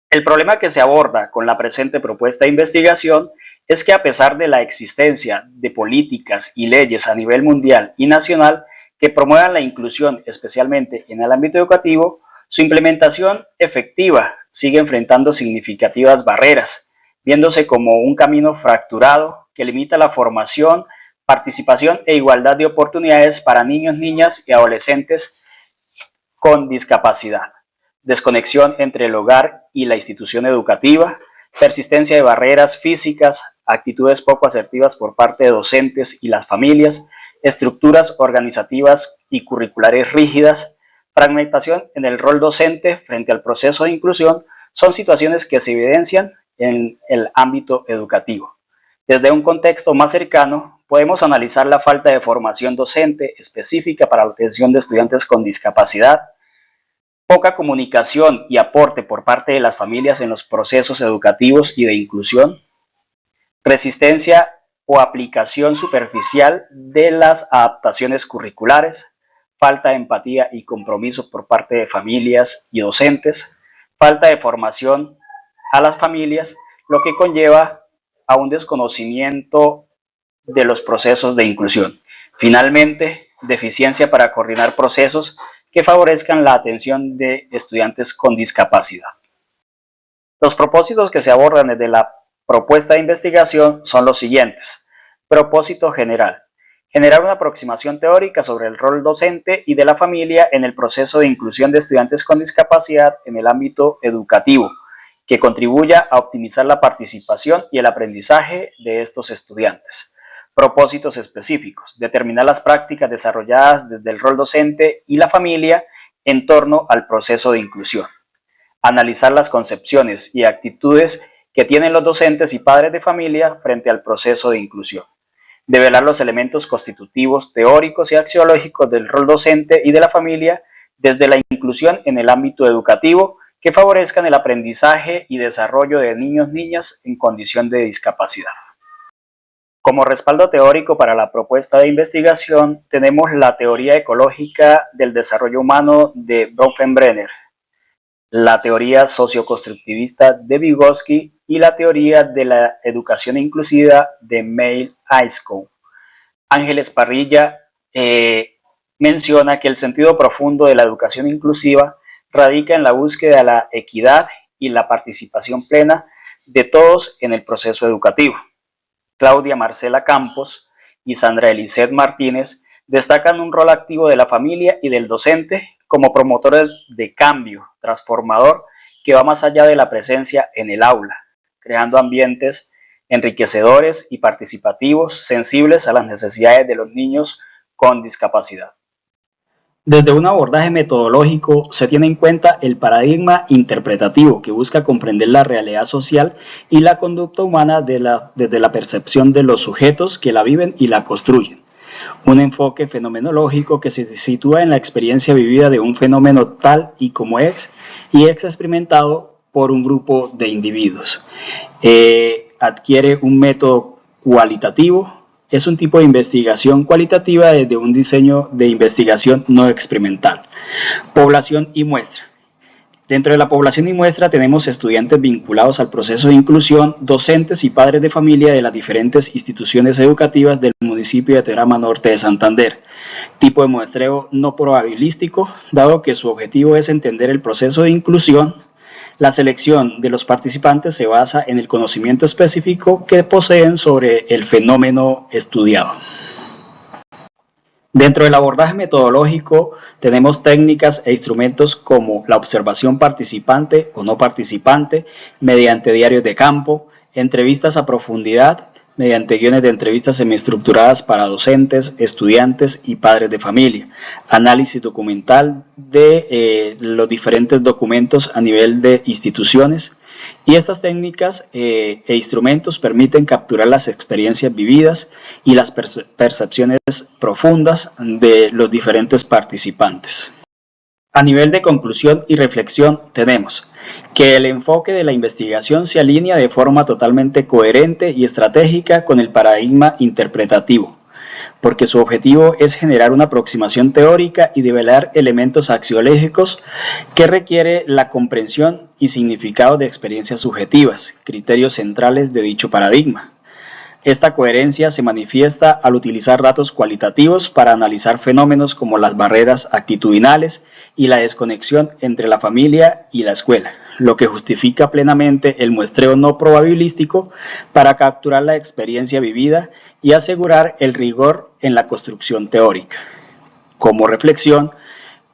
El problema que se aborda con la presente propuesta de investigación es que a pesar de la existencia de políticas y leyes a nivel mundial y nacional que promuevan la inclusión, especialmente en el ámbito educativo, su implementación efectiva sigue enfrentando significativas barreras, viéndose como un camino fracturado que limita la formación, participación e igualdad de oportunidades para niños, niñas y adolescentes con discapacidad, desconexión entre el hogar y la institución educativa, persistencia de barreras físicas, actitudes poco asertivas por parte de docentes y las familias, estructuras organizativas y curriculares rígidas, fragmentación en el rol docente frente al proceso de inclusión, son situaciones que se evidencian en el ámbito educativo. Desde un contexto más cercano, podemos analizar la falta de formación docente específica para la atención de estudiantes con discapacidad, poca comunicación y aporte por parte de las familias en los procesos educativos y de inclusión, resistencia o aplicación superficial de las adaptaciones curriculares, falta de empatía y compromiso por parte de familias y docentes, falta de formación a las familias, lo que conlleva a un desconocimiento de los procesos de inclusión. Finalmente, deficiencia para coordinar procesos que favorezcan la atención de estudiantes con discapacidad. Los propósitos que se abordan desde la propuesta de investigación son los siguientes. Propósito general. Generar una aproximación teórica sobre el rol docente y de la familia en el proceso de inclusión de estudiantes con discapacidad en el ámbito educativo, que contribuya a optimizar la participación y el aprendizaje de estos estudiantes. Propósitos específicos. Determinar las prácticas desarrolladas desde el rol docente y la familia en torno al proceso de inclusión. Analizar las concepciones y actitudes que tienen los docentes y padres de familia frente al proceso de inclusión. Develar los elementos constitutivos, teóricos y axiológicos del rol docente y de la familia desde la inclusión en el ámbito educativo que favorezcan el aprendizaje y desarrollo de niños, niñas en condición de discapacidad. Como respaldo teórico para la propuesta de investigación tenemos la teoría ecológica del desarrollo humano de Bronfenbrenner, la teoría socioconstructivista de Vygotsky y la teoría de la educación inclusiva de Meil-Aiskou. Ángeles Parrilla menciona que el sentido profundo de la educación inclusiva radica en la búsqueda de la equidad y la participación plena de todos en el proceso educativo. Claudia Marcela Campos y Sandra Eliseth Martínez destacan un rol activo de la familia y del docente como promotores de cambio transformador que va más allá de la presencia en el aula, creando ambientes enriquecedores y participativos sensibles a las necesidades de los niños con discapacidad. Desde un abordaje metodológico se tiene en cuenta el paradigma interpretativo que busca comprender la realidad social y la conducta humana desde la percepción de los sujetos que la viven y la construyen. Un enfoque fenomenológico que se sitúa en la experiencia vivida de un fenómeno tal y como es y es experimentado por un grupo de individuos. Adquiere un método cualitativo. Es un tipo de investigación cualitativa desde un diseño de investigación no experimental. Población y muestra. Dentro de la población y muestra tenemos estudiantes vinculados al proceso de inclusión, docentes y padres de familia de las diferentes instituciones educativas del municipio de Terama Norte de Santander. Tipo de muestreo no probabilístico, dado que su objetivo es entender el proceso de inclusión. La selección de los participantes se basa en el conocimiento específico que poseen sobre el fenómeno estudiado. Dentro del abordaje metodológico tenemos técnicas e instrumentos como la observación participante o no participante mediante diarios de campo, entrevistas a profundidad mediante guiones de entrevistas semiestructuradas para docentes, estudiantes y padres de familia, análisis documental de los diferentes documentos a nivel de instituciones. Y estas técnicas e instrumentos permiten capturar las experiencias vividas y las percepciones profundas de los diferentes participantes. A nivel de conclusión y reflexión tenemos que el enfoque de la investigación se alinea de forma totalmente coherente y estratégica con el paradigma interpretativo, porque su objetivo es generar una aproximación teórica y develar elementos axiológicos que requiere la comprensión y significado de experiencias subjetivas, criterios centrales de dicho paradigma. Esta coherencia se manifiesta al utilizar datos cualitativos para analizar fenómenos como las barreras actitudinales y la desconexión entre la familia y la escuela, lo que justifica plenamente el muestreo no probabilístico para capturar la experiencia vivida y asegurar el rigor en la construcción teórica. Como reflexión,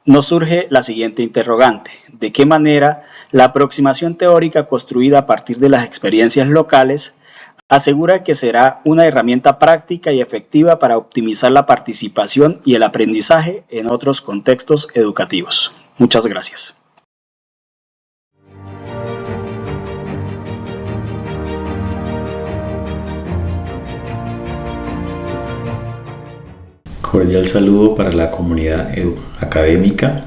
nos surge la siguiente interrogante: ¿de qué manera la aproximación teórica construida a partir de las experiencias locales asegura que será una herramienta práctica y efectiva para optimizar la participación y el aprendizaje en otros contextos educativos? Muchas gracias. Cordial saludo para la comunidad académica.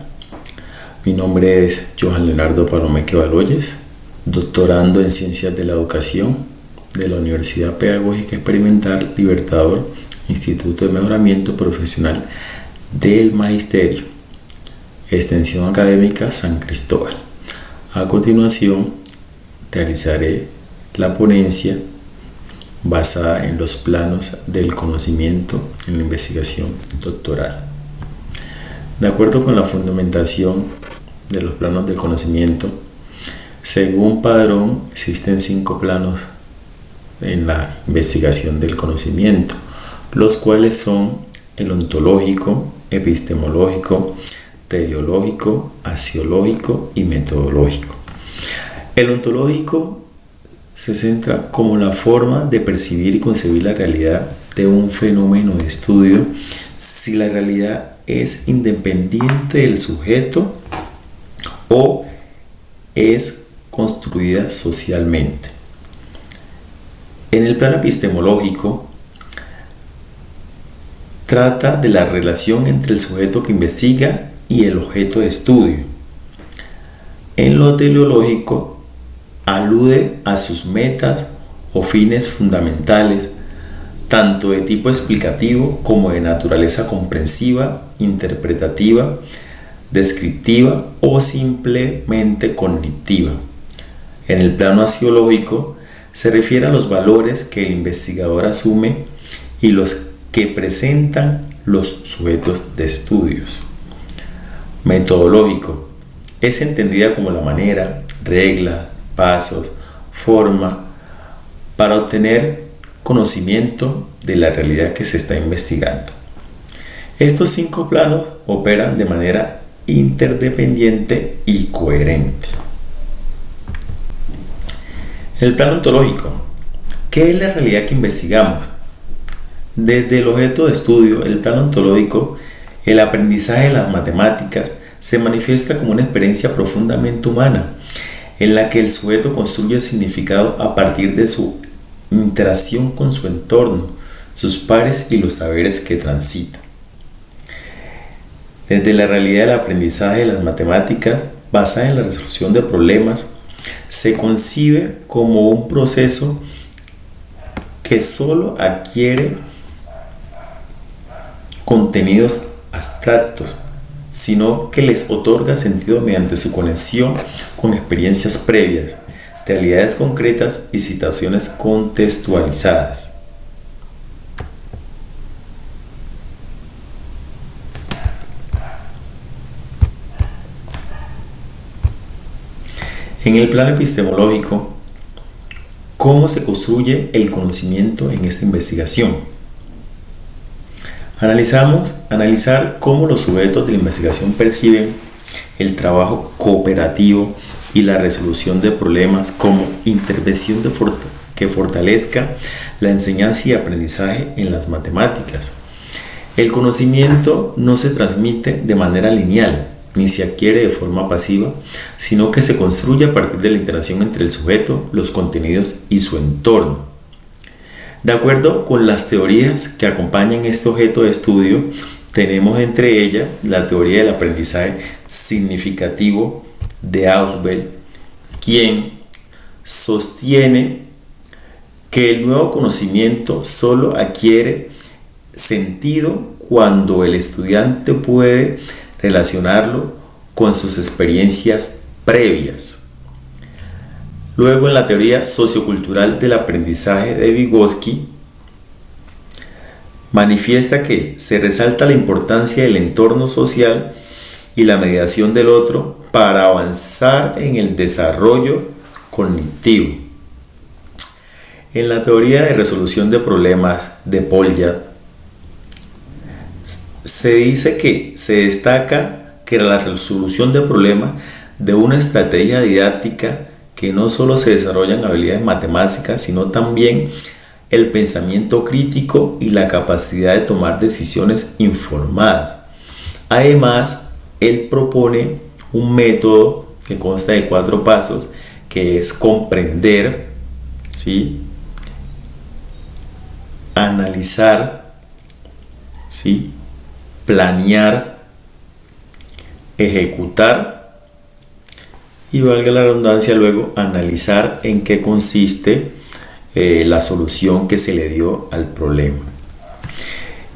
Mi nombre es Johan Leonardo Palomeque Baloyes, doctorando en Ciencias de la Educación de la Universidad Pedagógica Experimental Libertador, Instituto de Mejoramiento Profesional del Magisterio, Extensión Académica San Cristóbal. A continuación, realizaré la ponencia basada en los planos del conocimiento en la investigación doctoral. De acuerdo con la fundamentación de los planos del conocimiento, según Padrón, existen 5 planos en la investigación del conocimiento, los cuales son el ontológico, epistemológico, teleológico, axiológico y metodológico. El ontológico se centra como la forma de percibir y concebir la realidad de un fenómeno de estudio, si la realidad es independiente del sujeto o es construida socialmente. En el plano epistemológico, trata de la relación entre el sujeto que investiga y el objeto de estudio. En lo teleológico, alude a sus metas o fines fundamentales, tanto de tipo explicativo como de naturaleza comprensiva, interpretativa, descriptiva o simplemente cognitiva. En el plano axiológico, se refiere a los valores que el investigador asume y los que presentan los sujetos de estudios. Metodológico es entendida como la manera, regla, pasos, forma para obtener conocimiento de la realidad que se está investigando. Estos 5 planos operan de manera interdependiente y coherente. El plano ontológico. ¿Qué es la realidad que investigamos? Desde el objeto de estudio, el plano ontológico, el aprendizaje de las matemáticas se manifiesta como una experiencia profundamente humana, en la que el sujeto construye significado a partir de su interacción con su entorno, sus pares y los saberes que transita. Desde la realidad del aprendizaje de las matemáticas, basada en la resolución de problemas, se concibe como un proceso que solo adquiere contenidos abstractos, sino que les otorga sentido mediante su conexión con experiencias previas, realidades concretas y situaciones contextualizadas. En el plano epistemológico, ¿cómo se construye el conocimiento en esta investigación? Analizar cómo los sujetos de la investigación perciben el trabajo cooperativo y la resolución de problemas como intervención que fortalezca la enseñanza y aprendizaje en las matemáticas. El conocimiento no se transmite de manera lineal ni se adquiere de forma pasiva, sino que se construye a partir de la interacción entre el sujeto, los contenidos y su entorno. De acuerdo con las teorías que acompañan este objeto de estudio, tenemos entre ellas la teoría del aprendizaje significativo de Ausubel, quien sostiene que el nuevo conocimiento solo adquiere sentido cuando el estudiante puede relacionarlo con sus experiencias previas. Luego, en la teoría sociocultural del aprendizaje de Vygotsky, manifiesta que se resalta la importancia del entorno social y la mediación del otro para avanzar en el desarrollo cognitivo. En la teoría de resolución de problemas de Poljat, se dice que se destaca que la resolución de problemas de una estrategia didáctica que no solo se desarrollan habilidades matemáticas, sino también el pensamiento crítico y la capacidad de tomar decisiones informadas. Además, él propone un método que consta de 4 pasos, que es comprender, ¿sí?, analizar, ¿sí?, planear, ejecutar y, valga la redundancia, luego analizar en qué consiste la solución que se le dio al problema.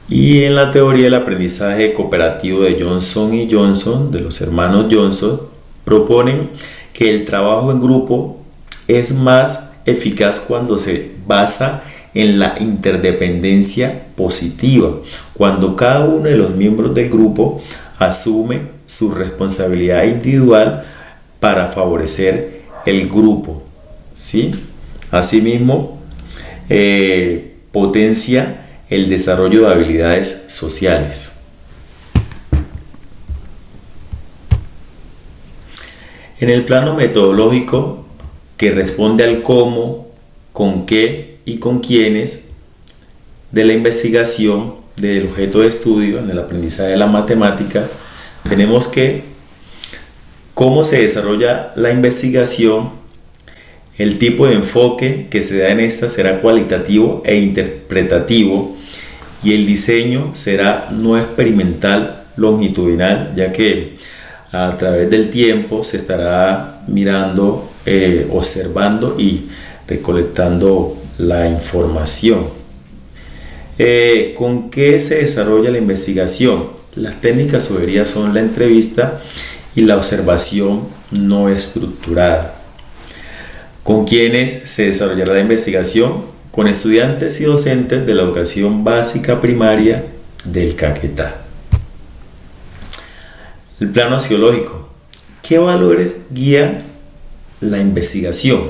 Y en la teoría del aprendizaje cooperativo de Johnson y Johnson, de los hermanos Johnson, proponen que el trabajo en grupo es más eficaz cuando se basa en la interdependencia positiva, cuando cada uno de los miembros del grupo asume su responsabilidad individual para favorecer el grupo, ¿sí? Asimismo, potencia el desarrollo de habilidades sociales. En el plano metodológico, que responde al cómo, con qué y con quiénes de la investigación del objeto de estudio en el aprendizaje de la matemática, tenemos que cómo se desarrolla la investigación, el tipo de enfoque que se da en esta será cualitativo e interpretativo, y el diseño será no experimental longitudinal, ya que a través del tiempo se estará mirando, observando y recolectando la información. ¿Con qué se desarrolla la investigación? Las técnicas sugeridas son la entrevista y la observación no estructurada. ¿Con quiénes se desarrollará la investigación? Con estudiantes y docentes de la educación básica primaria del Caquetá. El plano axiológico. ¿Qué valores guían la investigación?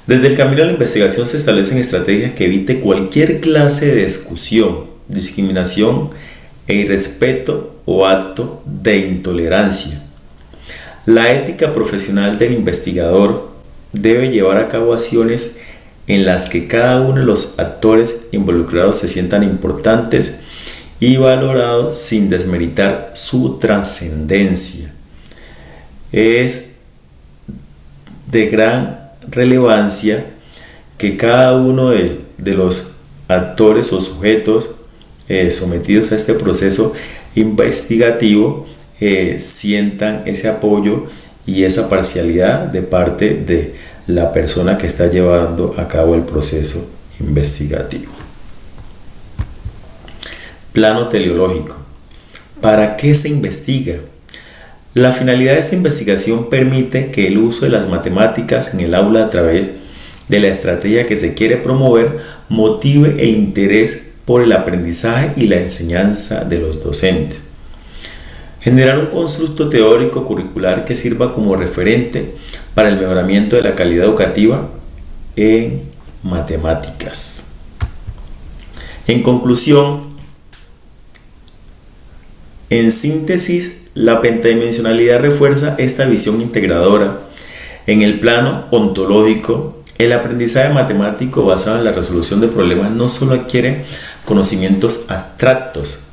Desde el camino a la investigación se establecen estrategias que eviten cualquier clase de discusión, discriminación e irrespeto o acto de intolerancia. La ética profesional del investigador debe llevar a cabo acciones en las que cada uno de los actores involucrados se sientan importantes y valorados sin desmeritar su trascendencia. Es de gran relevancia que cada uno de los actores o sujetos sometidos a este proceso investigativo sientan ese apoyo y esa parcialidad de parte de la persona que está llevando a cabo el proceso investigativo. Plano teleológico. ¿Para qué se investiga? La finalidad de esta investigación permite que el uso de las matemáticas en el aula a través de la estrategia que se quiere promover motive el interés por el aprendizaje y la enseñanza de los docentes. Generar un constructo teórico curricular que sirva como referente para el mejoramiento de la calidad educativa en matemáticas. En conclusión, En síntesis, la pentadimensionalidad refuerza esta visión integradora. En el plano ontológico, el aprendizaje matemático basado en la resolución de problemas no solo adquiere conocimientos abstractos,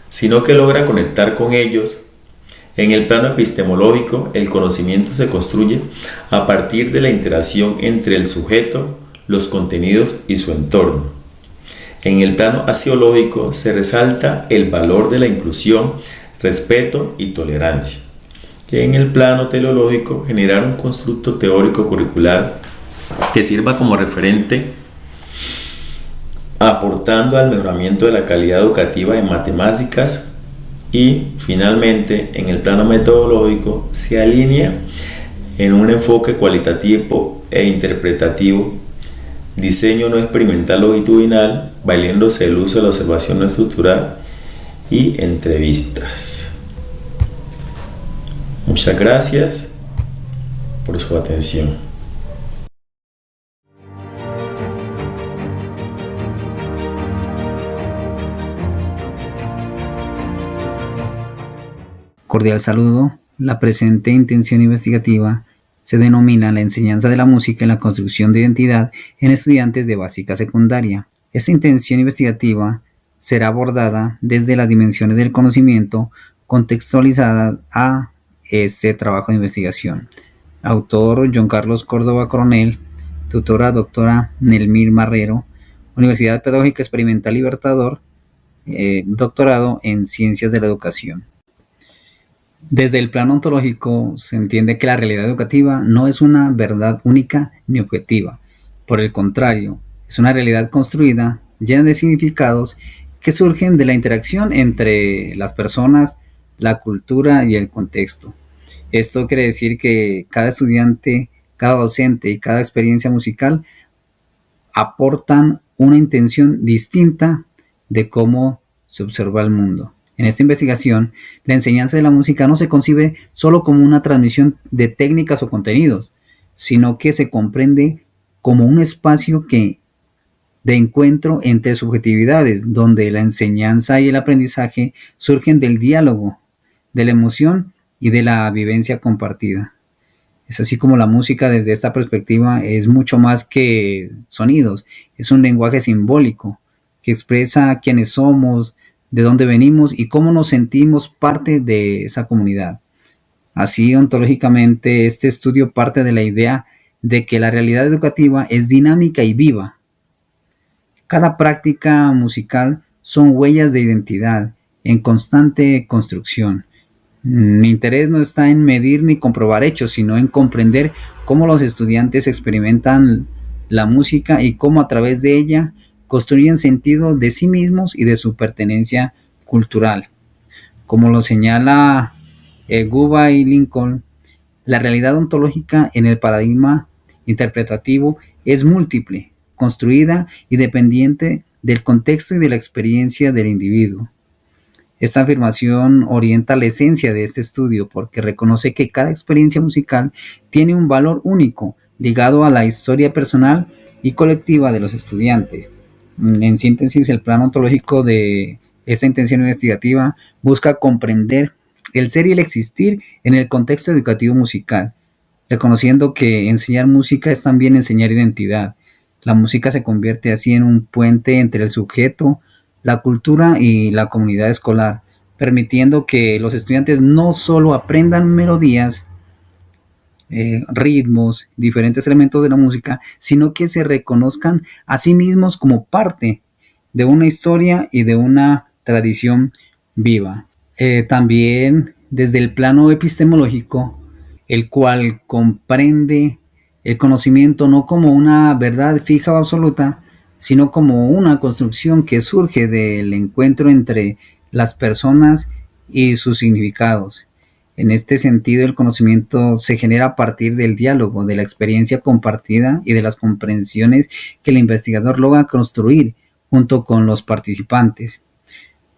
sino que logra conectar con ellos. En el plano epistemológico, el conocimiento se construye a partir de la interacción entre el sujeto, los contenidos y su entorno. En el plano axiológico se resalta el valor de la inclusión, respeto y tolerancia. Y en el plano teleológico, generar un constructo teórico curricular que sirva como referente, aportando al mejoramiento de la calidad educativa en matemáticas. Y finalmente, en el plano metodológico, se alinea en un enfoque cualitativo e interpretativo, diseño no experimental longitudinal, valiéndose el uso de la observación no estructural y entrevistas. Muchas gracias por su atención. Cordial saludo. La presente intención investigativa se denomina la enseñanza de la música en la construcción de identidad en estudiantes de básica secundaria. Esta intención investigativa será abordada desde las dimensiones del conocimiento contextualizadas a este trabajo de investigación. Autor John Carlos Córdoba Coronel, tutora doctora Nelmir Marrero, Universidad Pedagógica Experimental Libertador, doctorado en Ciencias de la Educación. Desde el plano ontológico se entiende que la realidad educativa no es una verdad única ni objetiva. Por el contrario, es una realidad construida, llena de significados que surgen de la interacción entre las personas, la cultura y el contexto. Esto quiere decir que cada estudiante, cada docente y cada experiencia musical aportan una intención distinta de cómo se observa el mundo. En esta investigación, la enseñanza de la música no se concibe solo como una transmisión de técnicas o contenidos, sino que se comprende como un espacio de encuentro entre subjetividades, donde la enseñanza y el aprendizaje surgen del diálogo, de la emoción y de la vivencia compartida. Es así como la música desde esta perspectiva es mucho más que sonidos, es un lenguaje simbólico que expresa quiénes somos, de dónde venimos y cómo nos sentimos parte de esa comunidad. Así, ontológicamente, este estudio parte de la idea de que la realidad educativa es dinámica y viva. Cada práctica musical son huellas de identidad en constante construcción. Mi interés no está en medir ni comprobar hechos, sino en comprender cómo los estudiantes experimentan la música y cómo a través de ella construyen sentido de sí mismos y de su pertenencia cultural. Como lo señala Guba y Lincoln, la realidad ontológica en el paradigma interpretativo es múltiple, construida y dependiente del contexto y de la experiencia del individuo. Esta afirmación orienta la esencia de este estudio porque reconoce que cada experiencia musical tiene un valor único ligado a la historia personal y colectiva de los estudiantes. En síntesis, el plano ontológico de esta intención investigativa busca comprender el ser y el existir en el contexto educativo musical, reconociendo que enseñar música es también enseñar identidad. La música se convierte así en un puente entre el sujeto, la cultura y la comunidad escolar, permitiendo que los estudiantes no solo aprendan melodías, ritmos, diferentes elementos de la música, sino que se reconozcan a sí mismos como parte de una historia y de una tradición viva. También desde el plano epistemológico, el cual comprende el conocimiento no como una verdad fija o absoluta, sino como una construcción que surge del encuentro entre las personas y sus significados. En este sentido, el conocimiento se genera a partir del diálogo, de la experiencia compartida y de las comprensiones que el investigador logra construir junto con los participantes.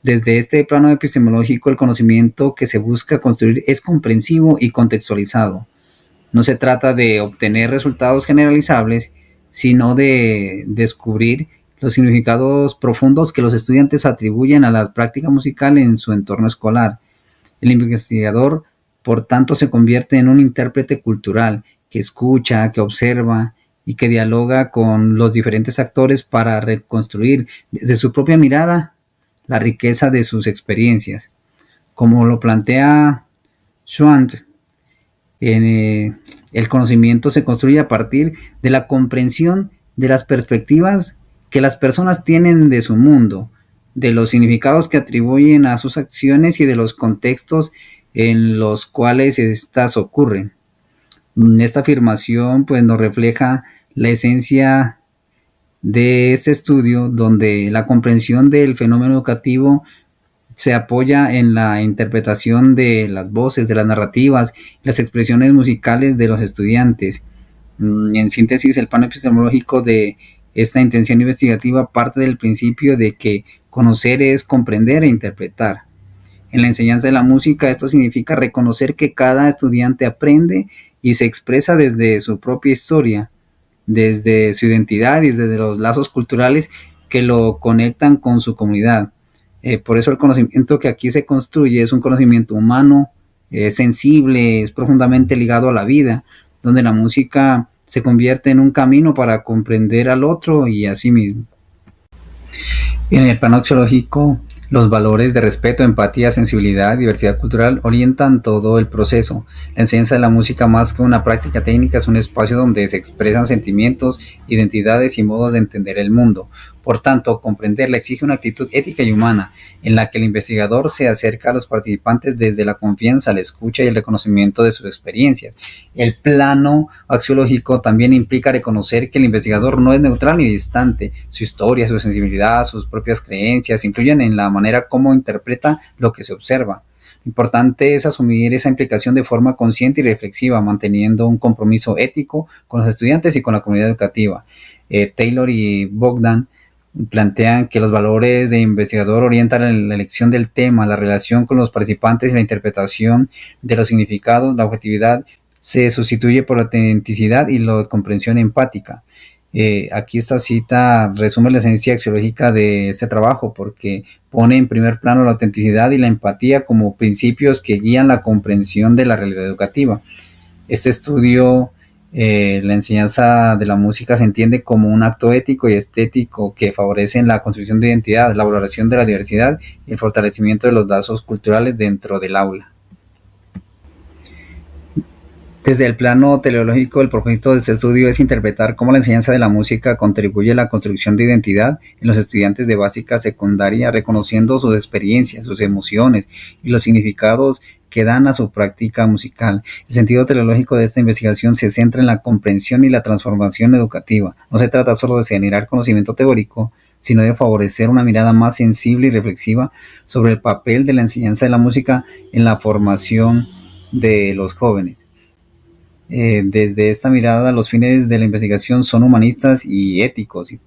Desde este plano epistemológico, el conocimiento que se busca construir es comprensivo y contextualizado. No se trata de obtener resultados generalizables, sino de descubrir los significados profundos que los estudiantes atribuyen a la práctica musical en su entorno escolar. El investigador, por tanto, se convierte en un intérprete cultural que escucha, que observa y que dialoga con los diferentes actores para reconstruir desde su propia mirada la riqueza de sus experiencias. Como lo plantea Schwant, el conocimiento se construye a partir de la comprensión de las perspectivas que las personas tienen de su mundo, de los significados que atribuyen a sus acciones y de los contextos en los cuales éstas ocurren. Esta afirmación pues, nos refleja la esencia de este estudio, donde la comprensión del fenómeno educativo se apoya en la interpretación de las voces, de las narrativas, las expresiones musicales de los estudiantes. En síntesis, el plano epistemológico de esta intención investigativa parte del principio de que conocer es comprender e interpretar. En la enseñanza de la música, esto significa reconocer que cada estudiante aprende y se expresa desde su propia historia, desde su identidad y desde los lazos culturales que lo conectan con su comunidad. Por eso el conocimiento que aquí se construye es un conocimiento humano, sensible, es profundamente ligado a la vida, donde la música se convierte en un camino para comprender al otro y a sí mismo. En el plano axiológico, los valores de respeto, empatía, sensibilidad, diversidad cultural orientan todo el proceso. La enseñanza de la música, más que una práctica técnica, es un espacio donde se expresan sentimientos, identidades y modos de entender el mundo. Por tanto, comprenderla exige una actitud ética y humana, en la que el investigador se acerca a los participantes desde la confianza, la escucha y el reconocimiento de sus experiencias. El plano axiológico también implica reconocer que el investigador no es neutral ni distante. Su historia, su sensibilidad, sus propias creencias influyen en la manera como interpreta lo que se observa. Lo importante es asumir esa implicación de forma consciente y reflexiva, manteniendo un compromiso ético con los estudiantes y con la comunidad educativa. Taylor y Bogdan plantean que los valores de investigador orientan la elección del tema, la relación con los participantes y la interpretación de los significados. La objetividad se sustituye por la autenticidad y la comprensión empática. Aquí esta cita resume la esencia axiológica de este trabajo, porque pone en primer plano la autenticidad y la empatía como principios que guían la comprensión de la realidad educativa. Este estudio, la enseñanza de la música, se entiende como un acto ético y estético que favorecen la construcción de identidad, la valoración de la diversidad y el fortalecimiento de los lazos culturales dentro del aula. Desde el plano teleológico, el propósito de este estudio es interpretar cómo la enseñanza de la música contribuye a la construcción de identidad en los estudiantes de básica secundaria, reconociendo sus experiencias, sus emociones y los significados que dan a su práctica musical. El sentido teleológico de esta investigación se centra en la comprensión y la transformación educativa. No se trata solo de generar conocimiento teórico, sino de favorecer una mirada más sensible y reflexiva sobre el papel de la enseñanza de la música en la formación de los jóvenes. Desde esta mirada, los fines de la investigación son humanistas y éticos, y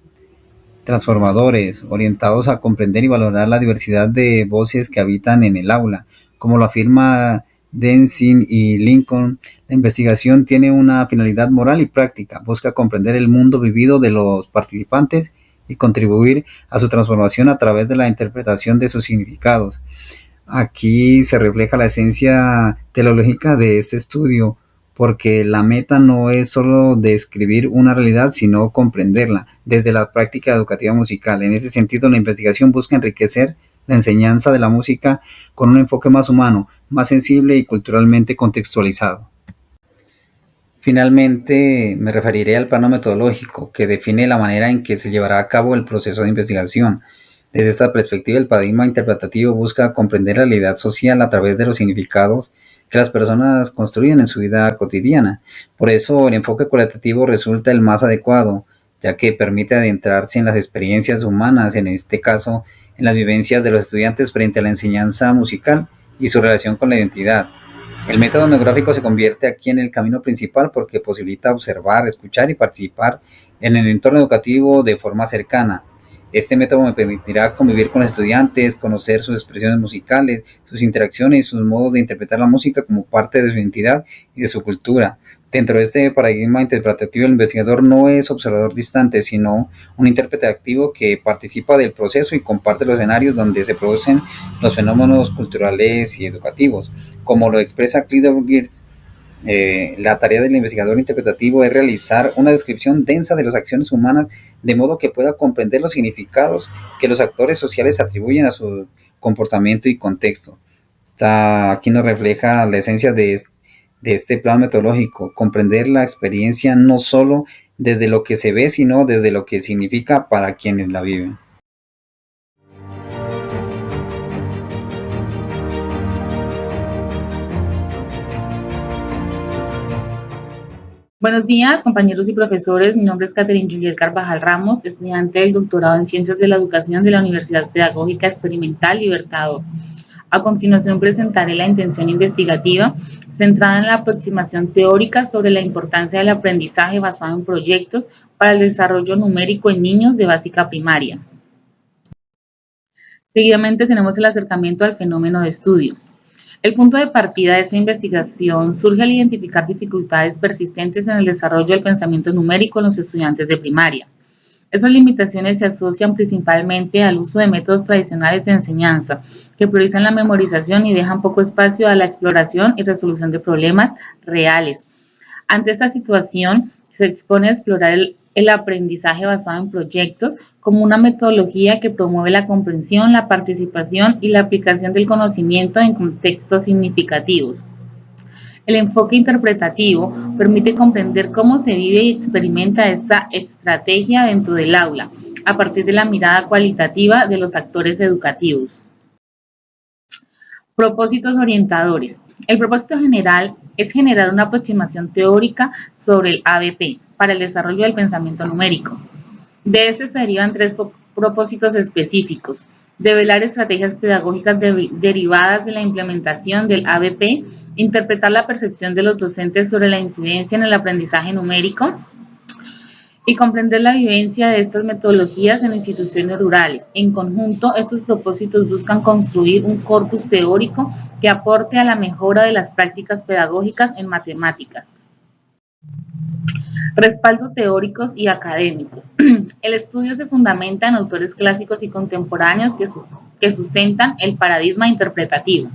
transformadores, orientados a comprender y valorar la diversidad de voces que habitan en el aula. Como lo afirma Denzin y Lincoln, la investigación tiene una finalidad moral y práctica, busca comprender el mundo vivido de los participantes y contribuir a su transformación a través de la interpretación de sus significados. Aquí se refleja la esencia teleológica de este estudio, porque la meta no es solo describir una realidad, sino comprenderla desde la práctica educativa musical. En ese sentido, la investigación busca enriquecer la enseñanza de la música con un enfoque más humano, más sensible y culturalmente contextualizado. Finalmente, me referiré al plano metodológico, que define la manera en que se llevará a cabo el proceso de investigación. Desde esta perspectiva, el paradigma interpretativo busca comprender la realidad social a través de los significados que las personas construyen en su vida cotidiana. Por eso, el enfoque cualitativo resulta el más adecuado, ya que permite adentrarse en las experiencias humanas, en este caso, en las vivencias de los estudiantes frente a la enseñanza musical y su relación con la identidad. El método etnográfico se convierte aquí en el camino principal porque posibilita observar, escuchar y participar en el entorno educativo de forma cercana. Este método me permitirá convivir con los estudiantes, conocer sus expresiones musicales, sus interacciones y sus modos de interpretar la música como parte de su identidad y de su cultura. Dentro de este paradigma interpretativo, el investigador no es observador distante, sino un intérprete activo que participa del proceso y comparte los escenarios donde se producen los fenómenos culturales y educativos. Como lo expresa Clifford Geertz, la tarea del investigador interpretativo es realizar una descripción densa de las acciones humanas de modo que pueda comprender los significados que los actores sociales atribuyen a su comportamiento y contexto. Aquí nos refleja la esencia de este plan metodológico, comprender la experiencia no solo desde lo que se ve, sino desde lo que significa para quienes la viven. Buenos días, compañeros y profesores. Mi nombre es Catherine Juliet Carvajal Ramos, estudiante del doctorado en Ciencias de la Educación de la Universidad Pedagógica Experimental Libertador. A continuación presentaré la intención investigativa centrada en la aproximación teórica sobre la importancia del aprendizaje basado en proyectos para el desarrollo numérico en niños de básica primaria. Seguidamente tenemos el acercamiento al fenómeno de estudio. El punto de partida de esta investigación surge al identificar dificultades persistentes en el desarrollo del pensamiento numérico en los estudiantes de primaria. Esas limitaciones se asocian principalmente al uso de métodos tradicionales de enseñanza que priorizan la memorización y dejan poco espacio a la exploración y resolución de problemas reales. Ante esta situación, se expone a explorar el aprendizaje basado en proyectos como una metodología que promueve la comprensión, la participación y la aplicación del conocimiento en contextos significativos. El enfoque interpretativo permite comprender cómo se vive y experimenta esta estrategia dentro del aula, a partir de la mirada cualitativa de los actores educativos. Propósitos orientadores. El propósito general es generar una aproximación teórica sobre el ABP para el desarrollo del pensamiento numérico. De este se derivan tres propósitos específicos: develar estrategias pedagógicas derivadas de la implementación del ABP, interpretar la percepción de los docentes sobre la incidencia en el aprendizaje numérico y comprender la vivencia de estas metodologías en instituciones rurales. En conjunto, estos propósitos buscan construir un corpus teórico que aporte a la mejora de las prácticas pedagógicas en matemáticas. Respaldos teóricos y académicos. El estudio se fundamenta en autores clásicos y contemporáneos que sustentan el paradigma interpretativo.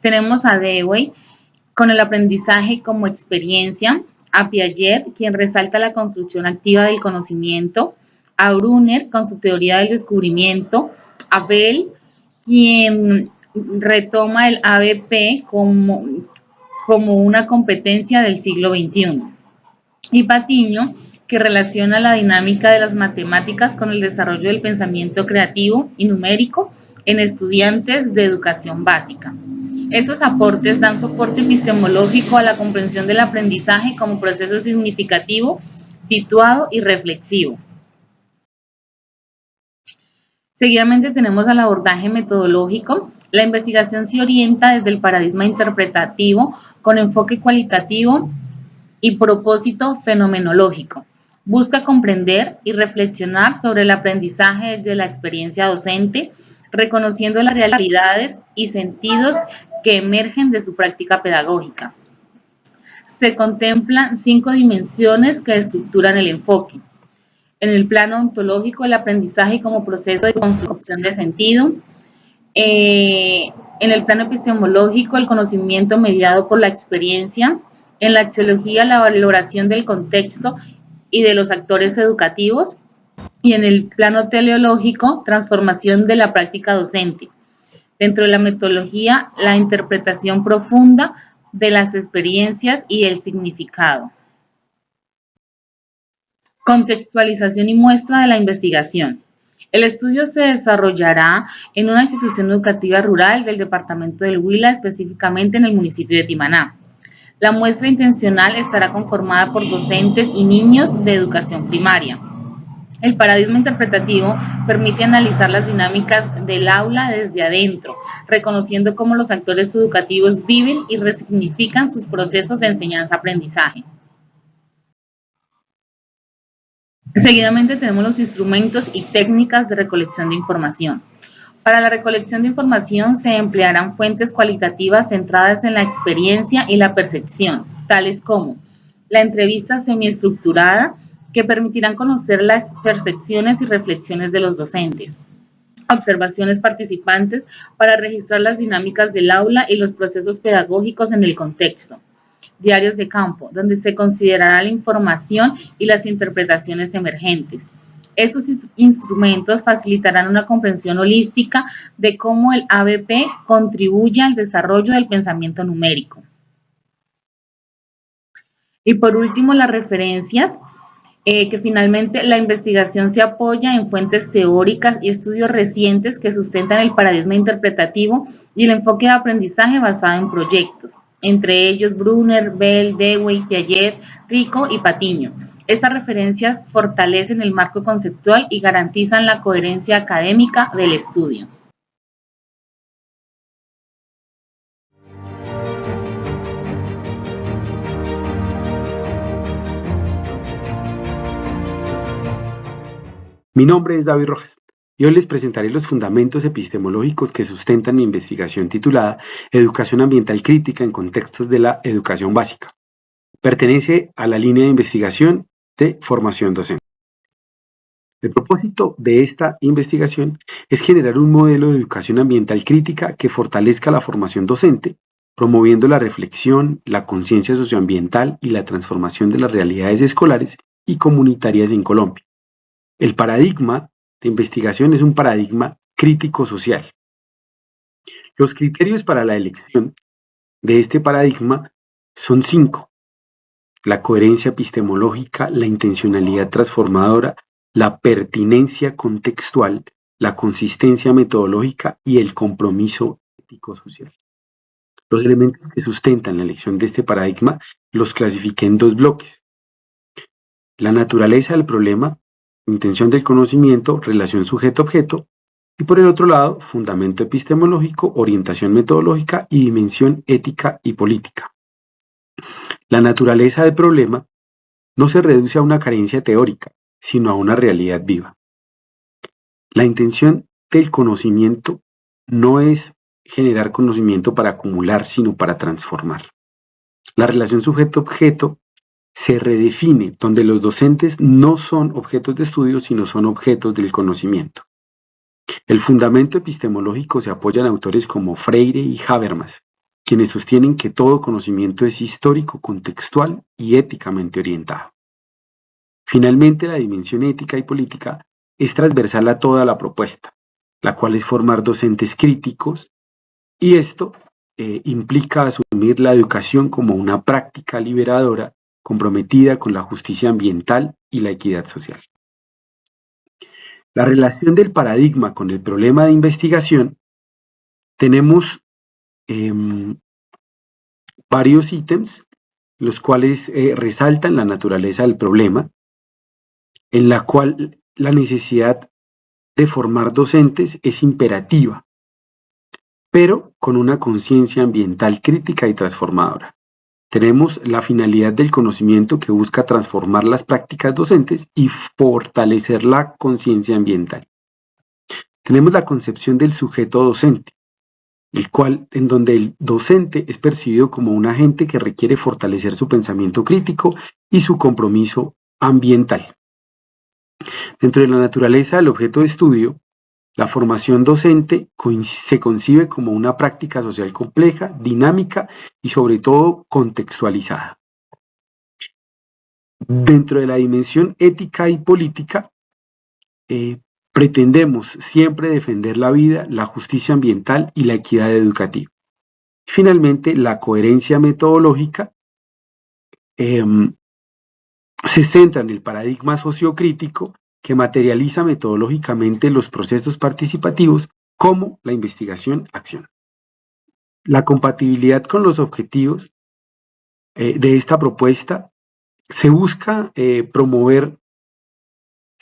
Tenemos a Dewey con el aprendizaje como experiencia, a Piaget, quien resalta la construcción activa del conocimiento, a Brunner con su teoría del descubrimiento, a Bell, quien retoma el ABP como una competencia del siglo XXI, y Patiño, que relaciona la dinámica de las matemáticas con el desarrollo del pensamiento creativo y numérico en estudiantes de educación básica. Estos aportes dan soporte epistemológico a la comprensión del aprendizaje como proceso significativo, situado y reflexivo. Seguidamente tenemos al abordaje metodológico. La investigación se orienta desde el paradigma interpretativo con enfoque cualitativo y propósito fenomenológico. Busca comprender y reflexionar sobre el aprendizaje desde la experiencia docente, reconociendo las realidades y sentidos que emergen de su práctica pedagógica. Se contemplan 5 dimensiones que estructuran el enfoque. En el plano ontológico, el aprendizaje como proceso de construcción de sentido. En el plano epistemológico, el conocimiento mediado por la experiencia. En la axiología, la valoración del contexto y de los actores educativos. Y en el plano teleológico, transformación de la práctica docente. Dentro de la metodología, la interpretación profunda de las experiencias y el significado. Contextualización y muestra de la investigación. El estudio se desarrollará en una institución educativa rural del departamento del Huila, específicamente en el municipio de Timaná. La muestra intencional estará conformada por docentes y niños de educación primaria. El paradigma interpretativo permite analizar las dinámicas del aula desde adentro, reconociendo cómo los actores educativos viven y resignifican sus procesos de enseñanza-aprendizaje. Seguidamente tenemos los instrumentos y técnicas de recolección de información. Para la recolección de información se emplearán fuentes cualitativas centradas en la experiencia y la percepción, tales como la entrevista semiestructurada, que permitirán conocer las percepciones y reflexiones de los docentes, observaciones participantes para registrar las dinámicas del aula y los procesos pedagógicos en el contexto, diarios de campo, donde se considerará la información y las interpretaciones emergentes. Estos instrumentos facilitarán una comprensión holística de cómo el ABP contribuye al desarrollo del pensamiento numérico. Y por último, las referencias, que finalmente la investigación se apoya en fuentes teóricas y estudios recientes que sustentan el paradigma interpretativo y el enfoque de aprendizaje basado en proyectos, entre ellos Brunner, Bell, Dewey, Piaget, Rico y Patiño. Estas referencias fortalecen el marco conceptual y garantizan la coherencia académica del estudio. Mi nombre es David Rojas y hoy les presentaré los fundamentos epistemológicos que sustentan mi investigación titulada Educación ambiental crítica en contextos de la educación básica. Pertenece a la línea de investigación de formación docente. El propósito de esta investigación es generar un modelo de educación ambiental crítica que fortalezca la formación docente, promoviendo la reflexión, la conciencia socioambiental y la transformación de las realidades escolares y comunitarias en Colombia. El paradigma de investigación es un paradigma crítico-social. Los criterios para la elección de este paradigma son 5. La coherencia epistemológica, la intencionalidad transformadora, la pertinencia contextual, la consistencia metodológica y el compromiso ético-social. Los elementos que sustentan la elección de este paradigma los clasifiqué en 2 bloques. La naturaleza del problema, intención del conocimiento, relación sujeto-objeto, y por el otro lado, fundamento epistemológico, orientación metodológica y dimensión ética y política. La naturaleza del problema no se reduce a una carencia teórica, sino a una realidad viva. La intención del conocimiento no es generar conocimiento para acumular, sino para transformar. La relación sujeto-objeto se redefine, donde los docentes no son objetos de estudio, sino son objetos del conocimiento. El fundamento epistemológico se apoya en autores como Freire y Habermas, quienes sostienen que todo conocimiento es histórico, contextual y éticamente orientado. Finalmente, la dimensión ética y política es transversal a toda la propuesta, la cual es formar docentes críticos, y esto implica asumir la educación como una práctica liberadora comprometida con la justicia ambiental y la equidad social. La relación del paradigma con el problema de investigación, tenemos varios ítems, los cuales resaltan la naturaleza del problema, en la cual la necesidad de formar docentes es imperativa, pero con una conciencia ambiental crítica y transformadora. Tenemos la finalidad del conocimiento que busca transformar las prácticas docentes y fortalecer la conciencia ambiental. Tenemos la concepción del sujeto docente, en donde el docente es percibido como un agente que requiere fortalecer su pensamiento crítico y su compromiso ambiental. Dentro de la naturaleza del objeto de estudio, la formación docente se concibe como una práctica social compleja, dinámica y sobre todo contextualizada. Dentro de la dimensión ética y política, pretendemos siempre defender la vida, la justicia ambiental y la equidad educativa. Finalmente, la coherencia metodológica se centra en el paradigma sociocrítico que materializa metodológicamente los procesos participativos como la investigación-acción. La compatibilidad con los objetivos de esta propuesta se busca promover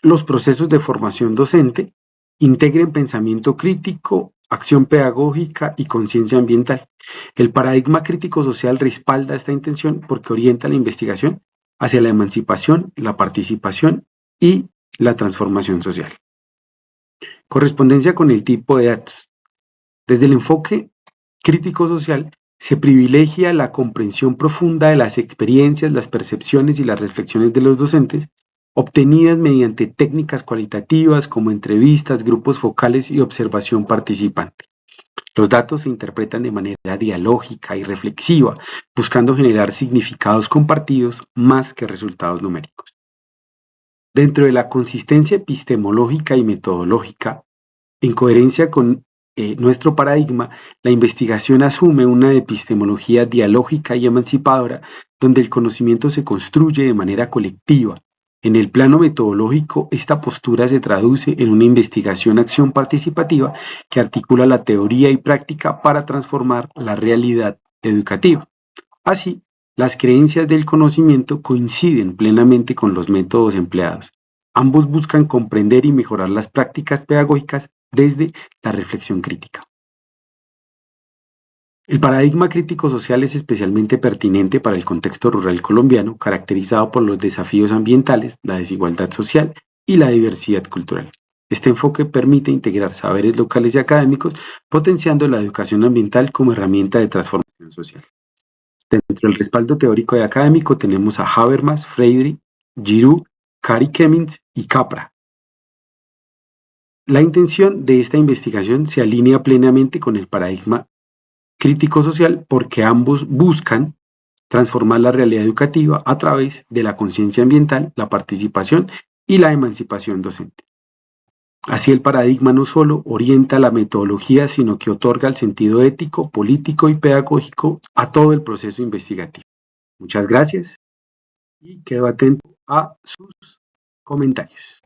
los procesos de formación docente, integren pensamiento crítico, acción pedagógica y conciencia ambiental. El paradigma crítico social respalda esta intención porque orienta la investigación hacia la emancipación, la participación y la transformación social. Correspondencia con el tipo de datos. Desde el enfoque crítico social, Se privilegia la comprensión profunda de las experiencias, las percepciones y las reflexiones de los docentes, obtenidas mediante técnicas cualitativas como entrevistas, grupos focales y observación participante. Los datos se interpretan de manera dialógica y reflexiva, buscando generar significados compartidos más que resultados numéricos. Dentro de la consistencia epistemológica y metodológica, en coherencia con nuestro paradigma, la investigación asume una epistemología dialógica y emancipadora, donde el conocimiento se construye de manera colectiva. En el plano metodológico, esta postura se traduce en una investigación-acción participativa que articula la teoría y práctica para transformar la realidad educativa. Así, las creencias del conocimiento coinciden plenamente con los métodos empleados. Ambos buscan comprender y mejorar las prácticas pedagógicas desde la reflexión crítica. El paradigma crítico social es especialmente pertinente para el contexto rural colombiano, caracterizado por los desafíos ambientales, la desigualdad social y la diversidad cultural. Este enfoque permite integrar saberes locales y académicos, potenciando la educación ambiental como herramienta de transformación social. Dentro del respaldo teórico y académico tenemos a Habermas, Freire, Giroux, Kari Kemins y Capra. La intención de esta investigación se alinea plenamente con el paradigma crítico social porque ambos buscan transformar la realidad educativa a través de la conciencia ambiental, la participación y la emancipación docente. Así el paradigma no solo orienta la metodología, sino que otorga el sentido ético, político y pedagógico a todo el proceso investigativo. Muchas gracias y quedo atento a sus comentarios.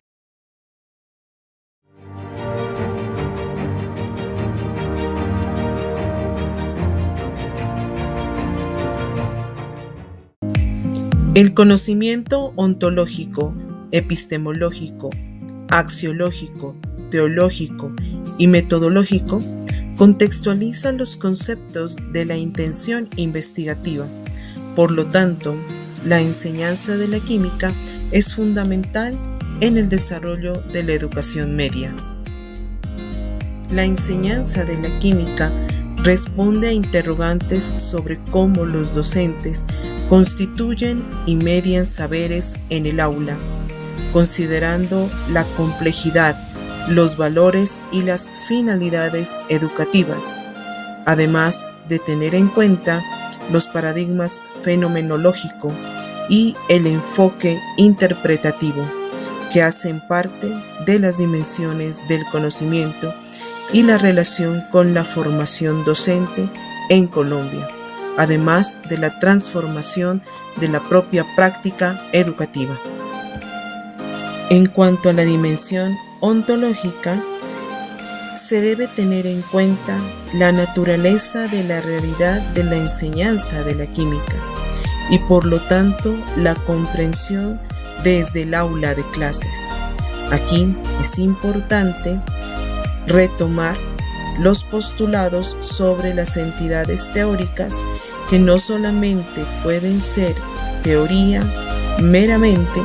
El conocimiento ontológico, epistemológico, axiológico, teológico y metodológico contextualiza los conceptos de la intención investigativa. Por lo tanto, la enseñanza de la química es fundamental en el desarrollo de la educación media. La enseñanza de la química responde a interrogantes sobre cómo los docentes constituyen y median saberes en el aula, considerando la complejidad, los valores y las finalidades educativas, además de tener en cuenta los paradigmas fenomenológico y el enfoque interpretativo, que hacen parte de las dimensiones del conocimiento y la relación con la formación docente en Colombia, además de la transformación de la propia práctica educativa. En cuanto a la dimensión ontológica, se debe tener en cuenta la naturaleza de la realidad de la enseñanza de la química y por lo tanto la comprensión desde el aula de clases. Aquí es importante retomar los postulados sobre las entidades teóricas que no solamente pueden ser teoría meramente,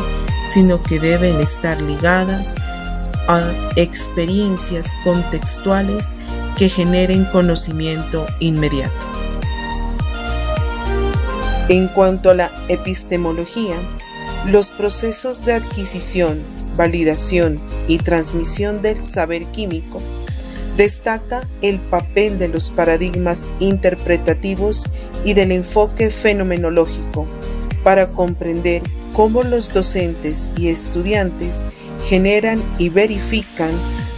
sino que deben estar ligadas a experiencias contextuales que generen conocimiento inmediato. En cuanto a la epistemología, los procesos de adquisición, validación y transmisión del saber químico destaca el papel de los paradigmas interpretativos y del enfoque fenomenológico para comprender cómo los docentes y estudiantes generan y verifican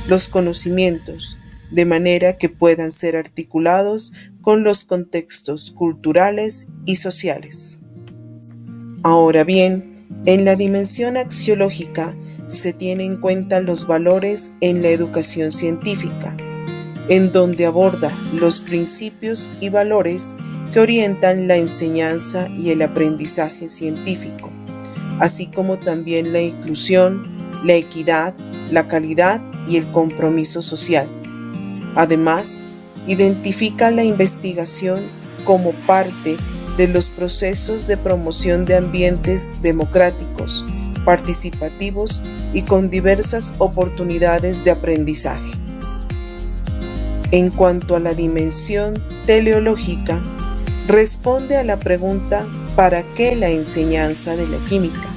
los conocimientos de manera que puedan ser articulados con los contextos culturales y sociales. Ahora bien, en la dimensión axiológica se tienen en cuenta los valores en la educación científica, en donde aborda los principios y valores que orientan la enseñanza y el aprendizaje científico, así como también la inclusión, la equidad, la calidad y el compromiso social. Además, identifica la investigación como parte de los procesos de promoción de ambientes democráticos, participativos y con diversas oportunidades de aprendizaje. En cuanto a la dimensión teleológica, responde a la pregunta ¿para qué la enseñanza de la química?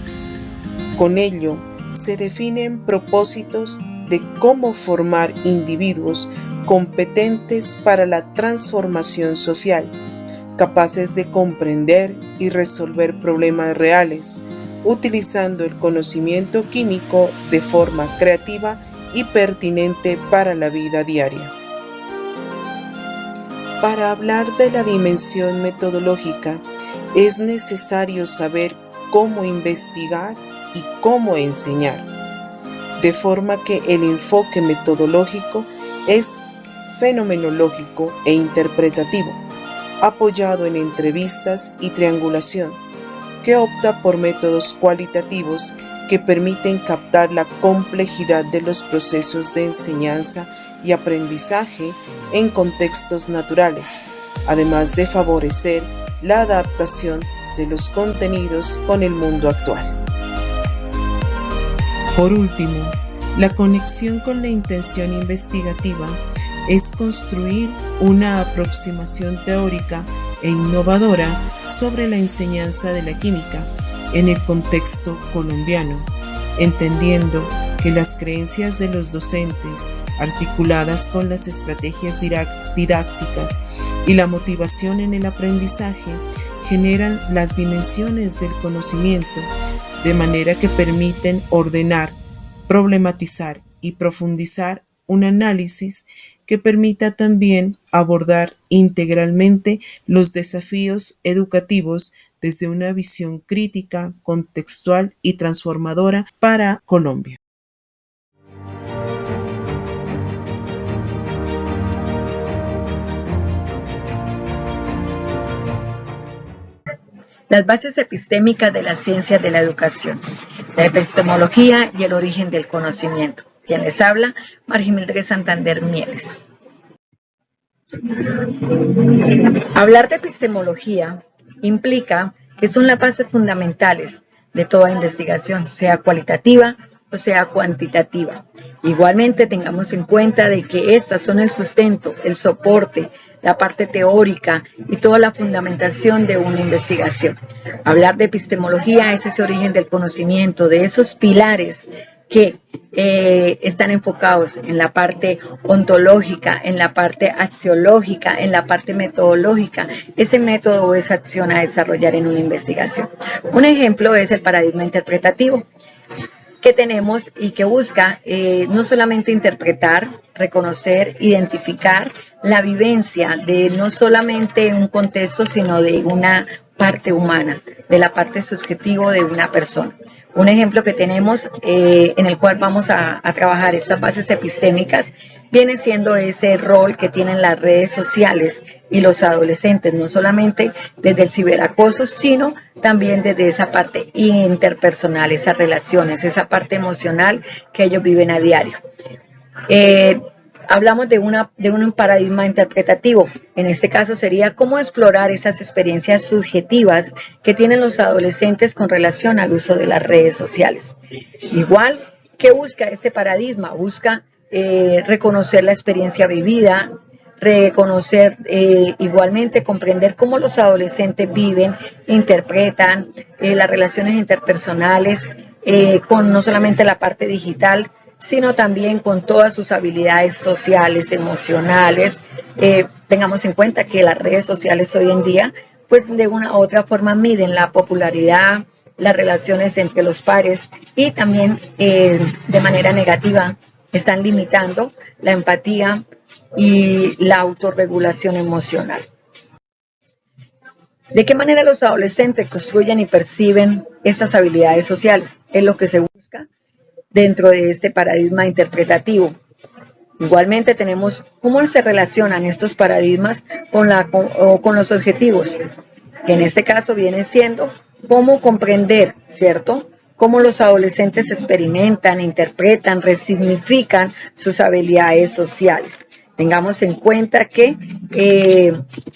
Con ello, se definen propósitos de cómo formar individuos competentes para la transformación social, capaces de comprender y resolver problemas reales, utilizando el conocimiento químico de forma creativa y pertinente para la vida diaria. Para hablar de la dimensión metodológica, es necesario saber cómo investigar y cómo enseñar, de forma que el enfoque metodológico es fenomenológico e interpretativo, apoyado en entrevistas y triangulación, que opta por métodos cualitativos que permiten captar la complejidad de los procesos de enseñanza y aprendizaje en contextos naturales, además de favorecer la adaptación de los contenidos con el mundo actual. Por último, la conexión con la intención investigativa es construir una aproximación teórica e innovadora sobre la enseñanza de la química en el contexto colombiano, entendiendo que las creencias de los docentes, articuladas con las estrategias didácticas y la motivación en el aprendizaje, generan las dimensiones del conocimiento, de manera que permiten ordenar, problematizar y profundizar un análisis que permita también abordar integralmente los desafíos educativos desde una visión crítica, contextual y transformadora para Colombia. Las bases epistémicas de las ciencias de la educación, la epistemología y el origen del conocimiento. Quien les habla, Margimildred Santander Mieles. Hablar de epistemología implica que son las bases fundamentales de toda investigación, sea cualitativa o sea cuantitativa. Igualmente tengamos en cuenta de que estas son el sustento, el soporte, la parte teórica y toda la fundamentación de una investigación. Hablar de epistemología es ese origen del conocimiento, de esos pilares que están enfocados en la parte ontológica, en la parte axiológica, en la parte metodológica, ese método o esa acción a desarrollar en una investigación. Un ejemplo es el paradigma interpretativo que tenemos y que busca no solamente interpretar, reconocer, identificar la vivencia de no solamente un contexto, sino de una parte humana, de la parte subjetiva de una persona. Un ejemplo que tenemos en el cual vamos a trabajar estas bases epistémicas viene siendo ese rol que tienen las redes sociales y los adolescentes, no solamente desde el ciberacoso, sino también desde esa parte interpersonal, esas relaciones, esa parte emocional que ellos viven a diario. Hablamos de un paradigma interpretativo. En este caso sería cómo explorar esas experiencias subjetivas que tienen los adolescentes con relación al uso de las redes sociales. Igual, ¿qué busca este paradigma? Busca reconocer la experiencia vivida, reconocer igualmente, comprender cómo los adolescentes viven, interpretan las relaciones interpersonales con no solamente la parte digital, sino también con todas sus habilidades sociales, emocionales. Tengamos en cuenta que las redes sociales hoy en día, pues de una u otra forma miden la popularidad, las relaciones entre los pares y también de manera negativa están limitando la empatía y la autorregulación emocional. ¿De qué manera los adolescentes construyen y perciben estas habilidades sociales? Es lo que se busca dentro de este paradigma interpretativo. Igualmente tenemos cómo se relacionan estos paradigmas con los objetivos, que en este caso viene siendo cómo comprender, ¿cierto?, cómo los adolescentes experimentan, interpretan, resignifican sus habilidades sociales. Tengamos en cuenta que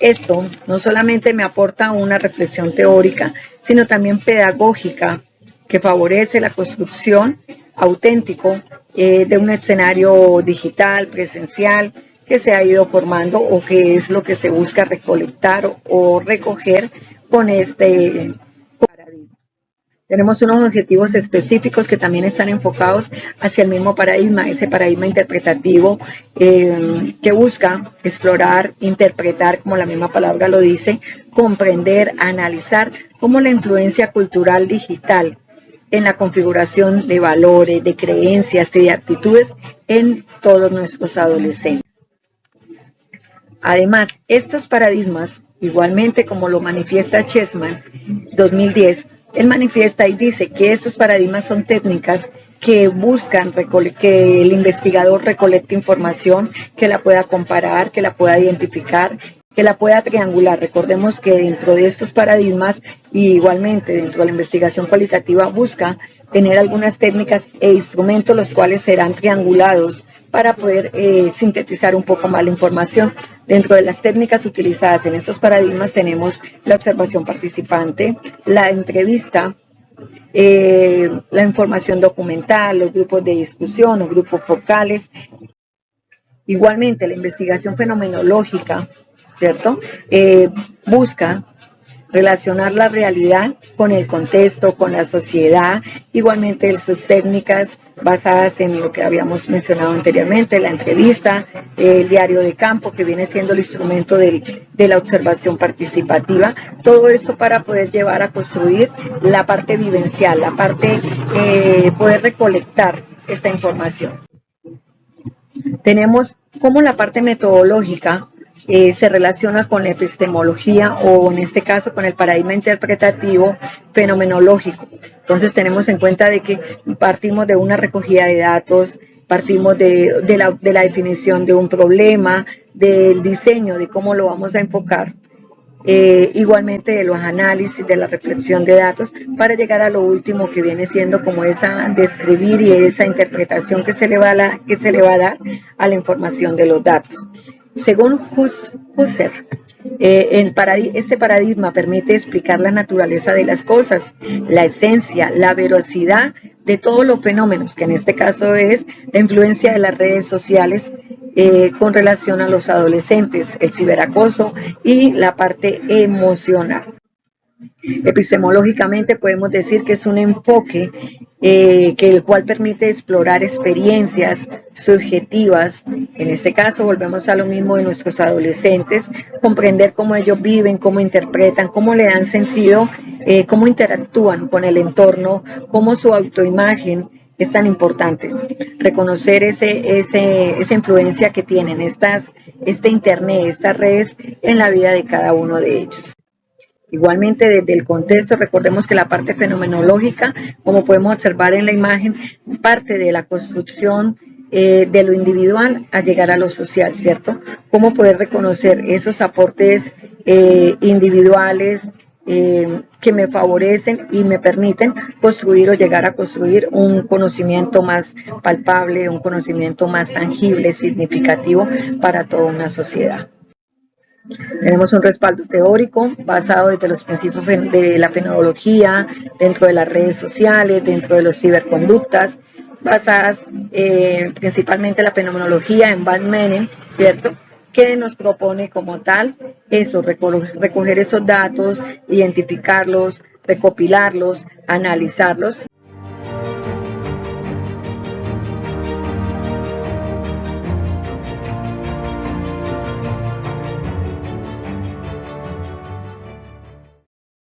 esto no solamente me aporta una reflexión teórica, sino también pedagógica, que favorece la construcción auténtico de un escenario digital, presencial, que se ha ido formando o qué es lo que se busca recolectar o recoger con este paradigma. Tenemos unos objetivos específicos que también están enfocados hacia el mismo paradigma, ese paradigma interpretativo que busca explorar, interpretar, como la misma palabra lo dice, comprender, analizar cómo la influencia cultural digital en la configuración de valores, de creencias y de actitudes en todos nuestros adolescentes. Además, estos paradigmas, igualmente como lo manifiesta Chessman 2010, él manifiesta y dice que estos paradigmas son técnicas que buscan que el investigador recolecte información, que la pueda comparar, que la pueda identificar, que la pueda triangular. Recordemos que dentro de estos paradigmas, y igualmente dentro de la investigación cualitativa, busca tener algunas técnicas e instrumentos los cuales serán triangulados para poder sintetizar un poco más la información. Dentro de las técnicas utilizadas en estos paradigmas tenemos la observación participante, la entrevista, la información documental, los grupos de discusión, los grupos focales. Igualmente la investigación fenomenológica, ¿cierto? Busca relacionar la realidad con el contexto, con la sociedad. Igualmente sus técnicas basadas en lo que habíamos mencionado anteriormente, la entrevista, el diario de campo, que viene siendo el instrumento de la observación participativa. Todo esto para poder llevar a construir la parte vivencial, la parte poder recolectar esta información. Tenemos como la parte metodológica se relaciona con la epistemología o en este caso con el paradigma interpretativo fenomenológico. Entonces tenemos en cuenta de que partimos de una recogida de datos, partimos de la definición de un problema, del diseño de cómo lo vamos a enfocar, igualmente de los análisis, de la reflexión de datos, para llegar a lo último que viene siendo como esa describir y esa interpretación que se le va a dar a la información de los datos. Según Husserl, este paradigma permite explicar la naturaleza de las cosas, la esencia, la veracidad de todos los fenómenos, que en este caso es la influencia de las redes sociales con relación a los adolescentes, el ciberacoso y la parte emocional. Epistemológicamente podemos decir que es un enfoque el cual permite explorar experiencias subjetivas. En este caso volvemos a lo mismo de nuestros adolescentes, comprender cómo ellos viven, cómo interpretan, cómo le dan sentido, cómo interactúan con el entorno, cómo su autoimagen es tan importante. Reconocer esa influencia que tienen este internet, estas redes en la vida de cada uno de ellos. Igualmente desde el contexto, recordemos que la parte fenomenológica, como podemos observar en la imagen, parte de la construcción de lo individual a llegar a lo social, ¿cierto? Cómo poder reconocer esos aportes individuales que me favorecen y me permiten construir o llegar a construir un conocimiento más palpable, un conocimiento más tangible, significativo para toda una sociedad. Tenemos un respaldo teórico basado desde los principios de la fenomenología, dentro de las redes sociales, dentro de los ciberconductas, basadas principalmente la fenomenología en Van Menen, ¿cierto?, que nos propone como tal eso, recoger esos datos, identificarlos, recopilarlos, analizarlos